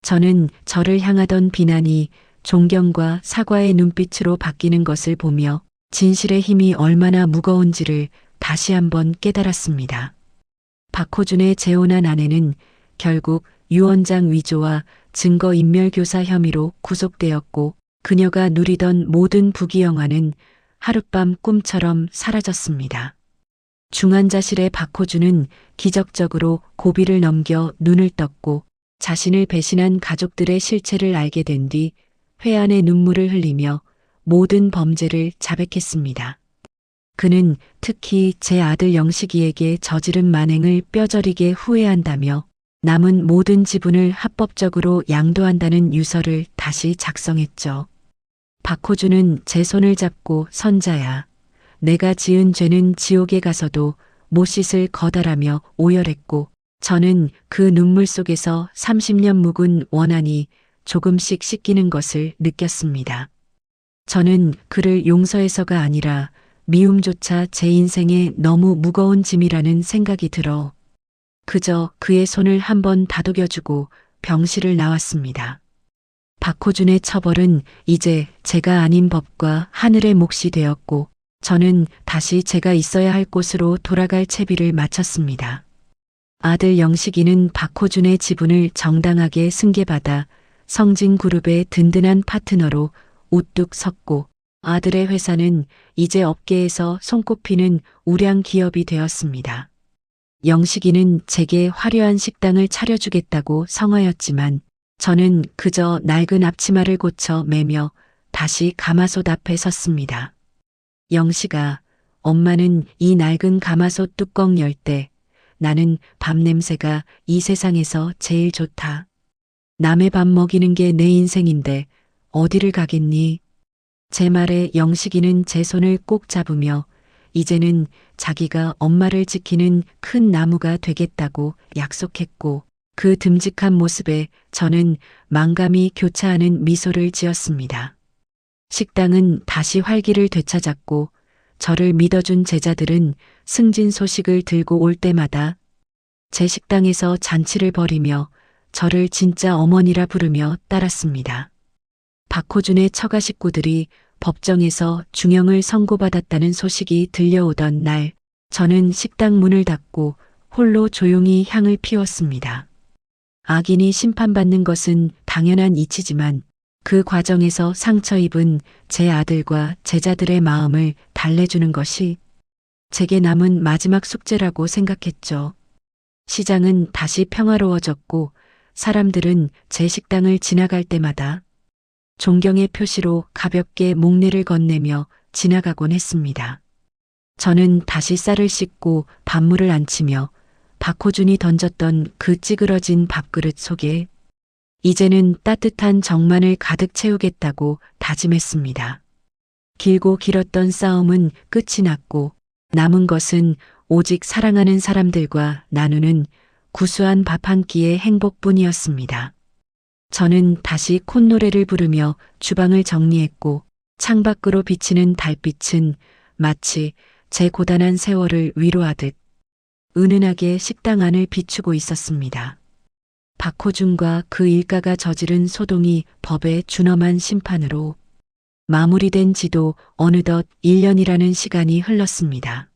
저는 저를 향하던 비난이 존경과 사과의 눈빛으로 바뀌는 것을 보며 진실의 힘이 얼마나 무거운지를 다시 한번 깨달았습니다. 박호준의 재혼한 아내는 결국 유언장 위조와 증거인멸교사 혐의로 구속되었고 그녀가 누리던 모든 부귀영화는 하룻밤 꿈처럼 사라졌습니다. 중환자실의 박호준은 기적적으로 고비를 넘겨 눈을 떴고 자신을 배신한 가족들의 실체를 알게 된 뒤 회한의 눈물을 흘리며 모든 범죄를 자백했습니다. 그는 특히 제 아들 영식이에게 저지른 만행을 뼈저리게 후회한다며 남은 모든 지분을 합법적으로 양도한다는 유서를 다시 작성했죠. 박호준은 제 손을 잡고 선자야. 내가 지은 죄는 지옥에 가서도 못 씻을 거다라며 오열했고 저는 그 눈물 속에서 30년 묵은 원한이 조금씩 씻기는 것을 느꼈습니다. 저는 그를 용서해서가 아니라 미움조차 제 인생에 너무 무거운 짐이라는 생각이 들어 그저 그의 손을 한번 다독여주고 병실을 나왔습니다. 박호준의 처벌은 이제 제가 아닌 법과 하늘의 몫이 되었고 저는 다시 제가 있어야 할 곳으로 돌아갈 채비를 마쳤습니다. 아들 영식이는 박호준의 지분을 정당하게 승계받아 성진그룹의 든든한 파트너로 우뚝 섰고 아들의 회사는 이제 업계에서 손꼽히는 우량 기업이 되었습니다. 영식이는 제게 화려한 식당을 차려주겠다고 성하였지만 저는 그저 낡은 앞치마를 고쳐 매며 다시 가마솥 앞에 섰습니다. 영식아, 엄마는 이 낡은 가마솥 뚜껑 열 때 나는 밥 냄새가 이 세상에서 제일 좋다. 남의 밥 먹이는 게 내 인생인데 어디를 가겠니? 제 말에 영식이는 제 손을 꼭 잡으며 이제는 자기가 엄마를 지키는 큰 나무가 되겠다고 약속했고 그 듬직한 모습에 저는 만감이 교차하는 미소를 지었습니다. 식당은 다시 활기를 되찾았고 저를 믿어준 제자들은 승진 소식을 들고 올 때마다 제 식당에서 잔치를 벌이며 저를 진짜 어머니라 부르며 따랐습니다. 박호준의 처가 식구들이 법정에서 중형을 선고받았다는 소식이 들려오던 날 저는 식당 문을 닫고 홀로 조용히 향을 피웠습니다. 악인이 심판받는 것은 당연한 이치지만 그 과정에서 상처 입은 제 아들과 제자들의 마음을 달래주는 것이 제게 남은 마지막 숙제라고 생각했죠. 시장은 다시 평화로워졌고 사람들은 제 식당을 지나갈 때마다 존경의 표시로 가볍게 목례를 건네며 지나가곤 했습니다. 저는 다시 쌀을 씻고 밥물을 안치며 박호준이 던졌던 그 찌그러진 밥그릇 속에 이제는 따뜻한 정만을 가득 채우겠다고 다짐했습니다. 길고 길었던 싸움은 끝이 났고 남은 것은 오직 사랑하는 사람들과 나누는 구수한 밥 한 끼의 행복뿐이었습니다. 저는 다시 콧노래를 부르며 주방을 정리했고 창밖으로 비치는 달빛은 마치 제 고단한 세월을 위로하듯 은은하게 식당 안을 비추고 있었습니다. 박호준과 그 일가가 저지른 소동이 법의 준엄한 심판으로 마무리된 지도 어느덧 1년이라는 시간이 흘렀습니다.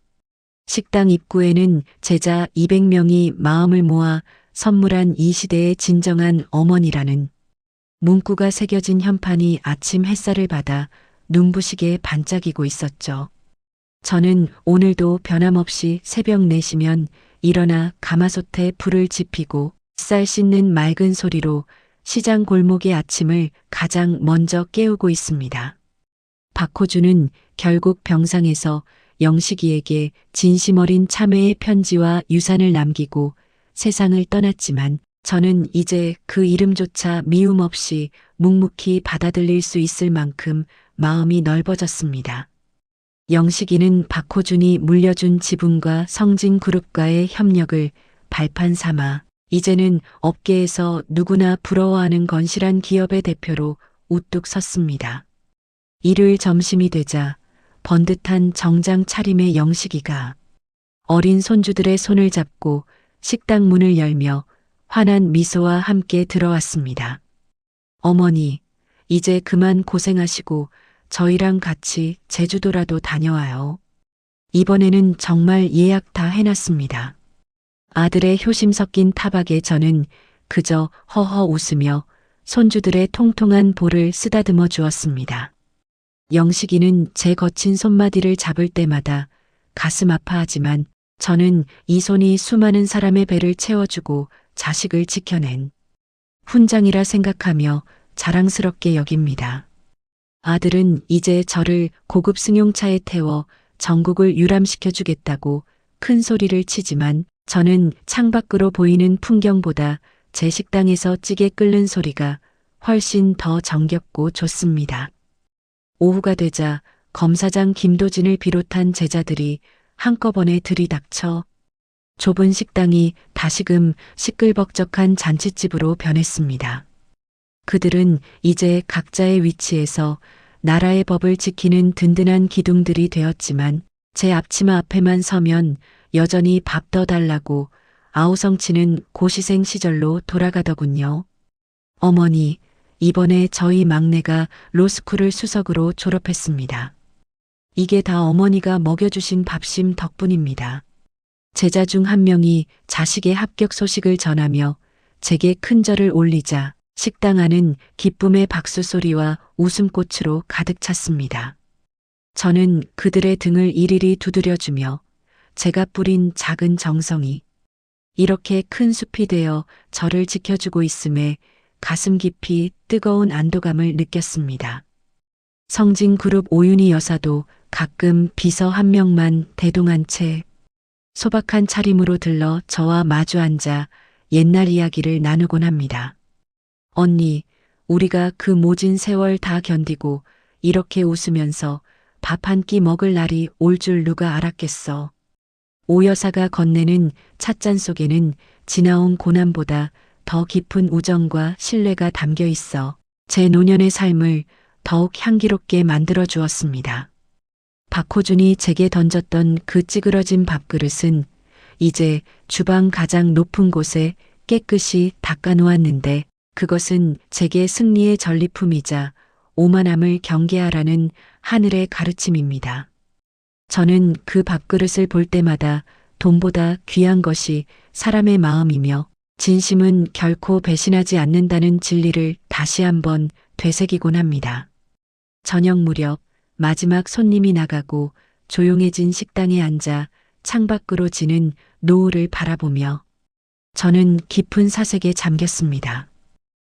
식당 입구에는 제자 200명이 마음을 모아 선물한 이 시대의 진정한 어머니라는 문구가 새겨진 현판이 아침 햇살을 받아 눈부시게 반짝이고 있었죠. 저는 오늘도 변함없이 새벽 4시면 일어나 가마솥에 불을 지피고 쌀 씻는 맑은 소리로 시장 골목의 아침을 가장 먼저 깨우고 있습니다. 박호준은 결국 병상에서 영식이에게 진심 어린 참회의 편지와 유산을 남기고 세상을 떠났지만 저는 이제 그 이름조차 미움 없이 묵묵히 받아들일 수 있을 만큼 마음이 넓어졌습니다. 영식이는 박호준이 물려준 지분과 성진그룹과의 협력을 발판 삼아 이제는 업계에서 누구나 부러워하는 건실한 기업의 대표로 우뚝 섰습니다. 일요일 점심이 되자 번듯한 정장 차림의 영식이가 어린 손주들의 손을 잡고 식당 문을 열며 환한 미소와 함께 들어왔습니다. 어머니, 이제 그만 고생하시고 저희랑 같이 제주도라도 다녀와요. 이번에는 정말 예약 다 해놨습니다. 아들의 효심 섞인 타박에 저는 그저 허허 웃으며 손주들의 통통한 볼을 쓰다듬어 주었습니다. 영식이는 제 거친 손마디를 잡을 때마다 가슴 아파하지만 저는 이 손이 수많은 사람의 배를 채워주고 자식을 지켜낸 훈장이라 생각하며 자랑스럽게 여깁니다. 아들은 이제 저를 고급 승용차에 태워 전국을 유람시켜 주겠다고 큰 소리를 치지만 저는 창밖으로 보이는 풍경보다 제 식당에서 찌개 끓는 소리가 훨씬 더 정겹고 좋습니다. 오후가 되자 검사장 김도진을 비롯한 제자들이 한꺼번에 들이닥쳐 좁은 식당이 다시금 시끌벅적한 잔칫집으로 변했습니다. 그들은 이제 각자의 위치에서 나라의 법을 지키는 든든한 기둥들이 되었지만 제 앞치마 앞에만 서면 여전히 밥 더 달라고 아우성치는 고시생 시절로 돌아가더군요. 어머니, 이번에 저희 막내가 로스쿨을 수석으로 졸업했습니다. 이게 다 어머니가 먹여주신 밥심 덕분입니다. 제자 중 한 명이 자식의 합격 소식을 전하며 제게 큰 절을 올리자 식당 안은 기쁨의 박수 소리와 웃음꽃으로 가득 찼습니다. 저는 그들의 등을 이리리 두드려주며 제가 뿌린 작은 정성이 이렇게 큰 숲이 되어 저를 지켜주고 있음에 가슴 깊이 뜨거운 안도감을 느꼈습니다. 성진그룹 오윤희 여사도 가끔 비서 한 명만 대동한 채 소박한 차림으로 들러 저와 마주 앉아 옛날 이야기를 나누곤 합니다. 언니, 우리가 그 모진 세월 다 견디고 이렇게 웃으면서 밥 한 끼 먹을 날이 올 줄 누가 알았겠어. 오 여사가 건네는 찻잔 속에는 지나온 고난보다 더 깊은 우정과 신뢰가 담겨 있어 제 노년의 삶을 더욱 향기롭게 만들어 주었습니다. 박호준이 제게 던졌던 그 찌그러진 밥그릇은 이제 주방 가장 높은 곳에 깨끗이 닦아 놓았는데 그것은 제게 승리의 전리품이자 오만함을 경계하라는 하늘의 가르침입니다. 저는 그 밥그릇을 볼 때마다 돈보다 귀한 것이 사람의 마음이며 진심은 결코 배신하지 않는다는 진리를 다시 한번 되새기곤 합니다. 저녁 무렵 마지막 손님이 나가고 조용해진 식당에 앉아 창밖으로 지는 노을을 바라보며 저는 깊은 사색에 잠겼습니다.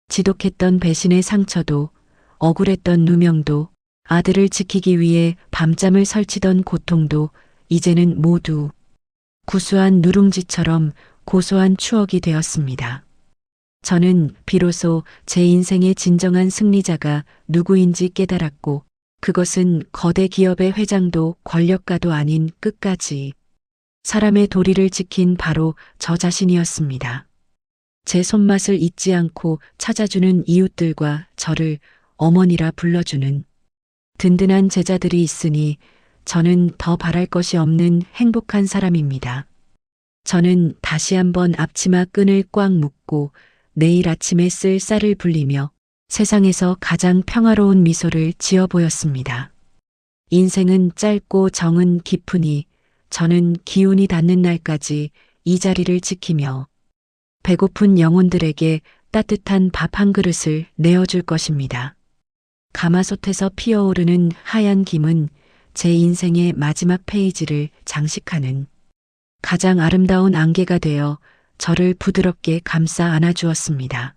지독했던 배신의 상처도 억울했던 누명도 아들을 지키기 위해 밤잠을 설치던 고통도 이제는 모두 구수한 누룽지처럼 고소한 추억이 되었습니다. 저는 비로소 제 인생의 진정한 승리자가 누구인지 깨달았고 그것은 거대 기업의 회장도 권력가도 아닌 끝까지 사람의 도리를 지킨 바로 저 자신이었습니다. 제 손맛을 잊지 않고 찾아주는 이웃들과 저를 어머니라 불러주는 든든한 제자들이 있으니 저는 더 바랄 것이 없는 행복한 사람입니다. 저는 다시 한번 앞치마 끈을 꽉 묶고 내일 아침에 쓸 쌀을 불리며 세상에서 가장 평화로운 미소를 지어 보였습니다. 인생은 짧고 정은 깊으니 저는 기운이 닿는 날까지 이 자리를 지키며 배고픈 영혼들에게 따뜻한 밥 한 그릇을 내어줄 것입니다. 가마솥에서 피어오르는 하얀 김은 제 인생의 마지막 페이지를 장식하는 가장 아름다운 안개가 되어 저를 부드럽게 감싸 안아주었습니다.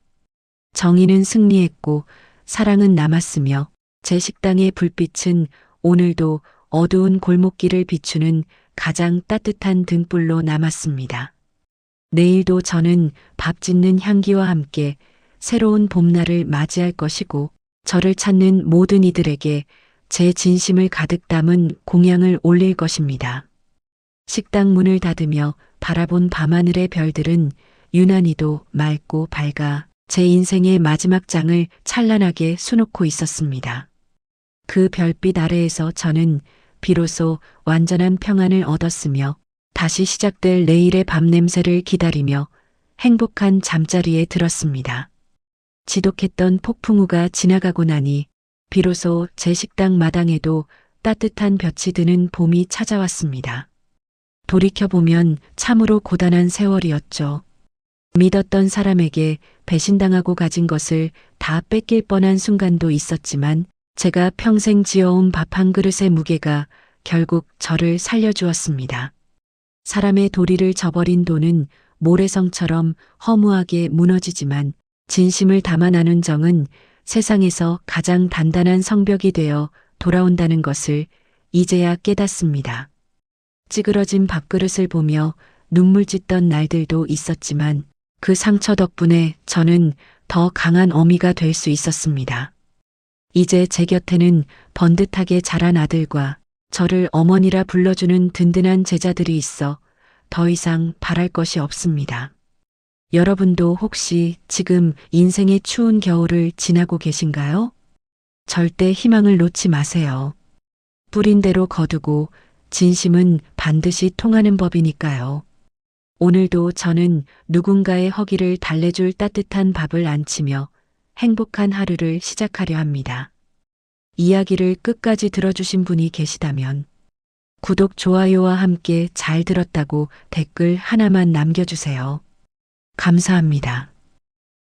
정의는 승리했고 사랑은 남았으며 제 식당의 불빛은 오늘도 어두운 골목길을 비추는 가장 따뜻한 등불로 남았습니다. 내일도 저는 밥 짓는 향기와 함께 새로운 봄날을 맞이할 것이고 저를 찾는 모든 이들에게 제 진심을 가득 담은 공양을 올릴 것입니다. 식당 문을 닫으며 바라본 밤하늘의 별들은 유난히도 맑고 밝아 제 인생의 마지막 장을 찬란하게 수놓고 있었습니다. 그 별빛 아래에서 저는 비로소 완전한 평안을 얻었으며 다시 시작될 내일의 밤 냄새를 기다리며 행복한 잠자리에 들었습니다. 지독했던 폭풍우가 지나가고 나니 비로소 제 식당 마당에도 따뜻한 볕이 드는 봄이 찾아왔습니다. 돌이켜보면 참으로 고단한 세월이었죠. 믿었던 사람에게 배신당하고 가진 것을 다 뺏길 뻔한 순간도 있었지만 제가 평생 지어온 밥 한 그릇의 무게가 결국 저를 살려주었습니다. 사람의 도리를 저버린 돈은 모래성처럼 허무하게 무너지지만 진심을 담아 나눈 정은 세상에서 가장 단단한 성벽이 되어 돌아온다는 것을 이제야 깨닫습니다. 찌그러진 밥그릇을 보며 눈물 짓던 날들도 있었지만 그 상처 덕분에 저는 더 강한 어미가 될 수 있었습니다. 이제 제 곁에는 번듯하게 자란 아들과 저를 어머니라 불러주는 든든한 제자들이 있어 더 이상 바랄 것이 없습니다. 여러분도 혹시 지금 인생의 추운 겨울을 지나고 계신가요? 절대 희망을 놓지 마세요. 뿌린 대로 거두고 진심은 반드시 통하는 법이니까요. 오늘도 저는 누군가의 허기를 달래줄 따뜻한 밥을 안치며 행복한 하루를 시작하려 합니다. 이야기를 끝까지 들어주신 분이 계시다면 구독, 좋아요와 함께 잘 들었다고 댓글 하나만 남겨주세요. 감사합니다.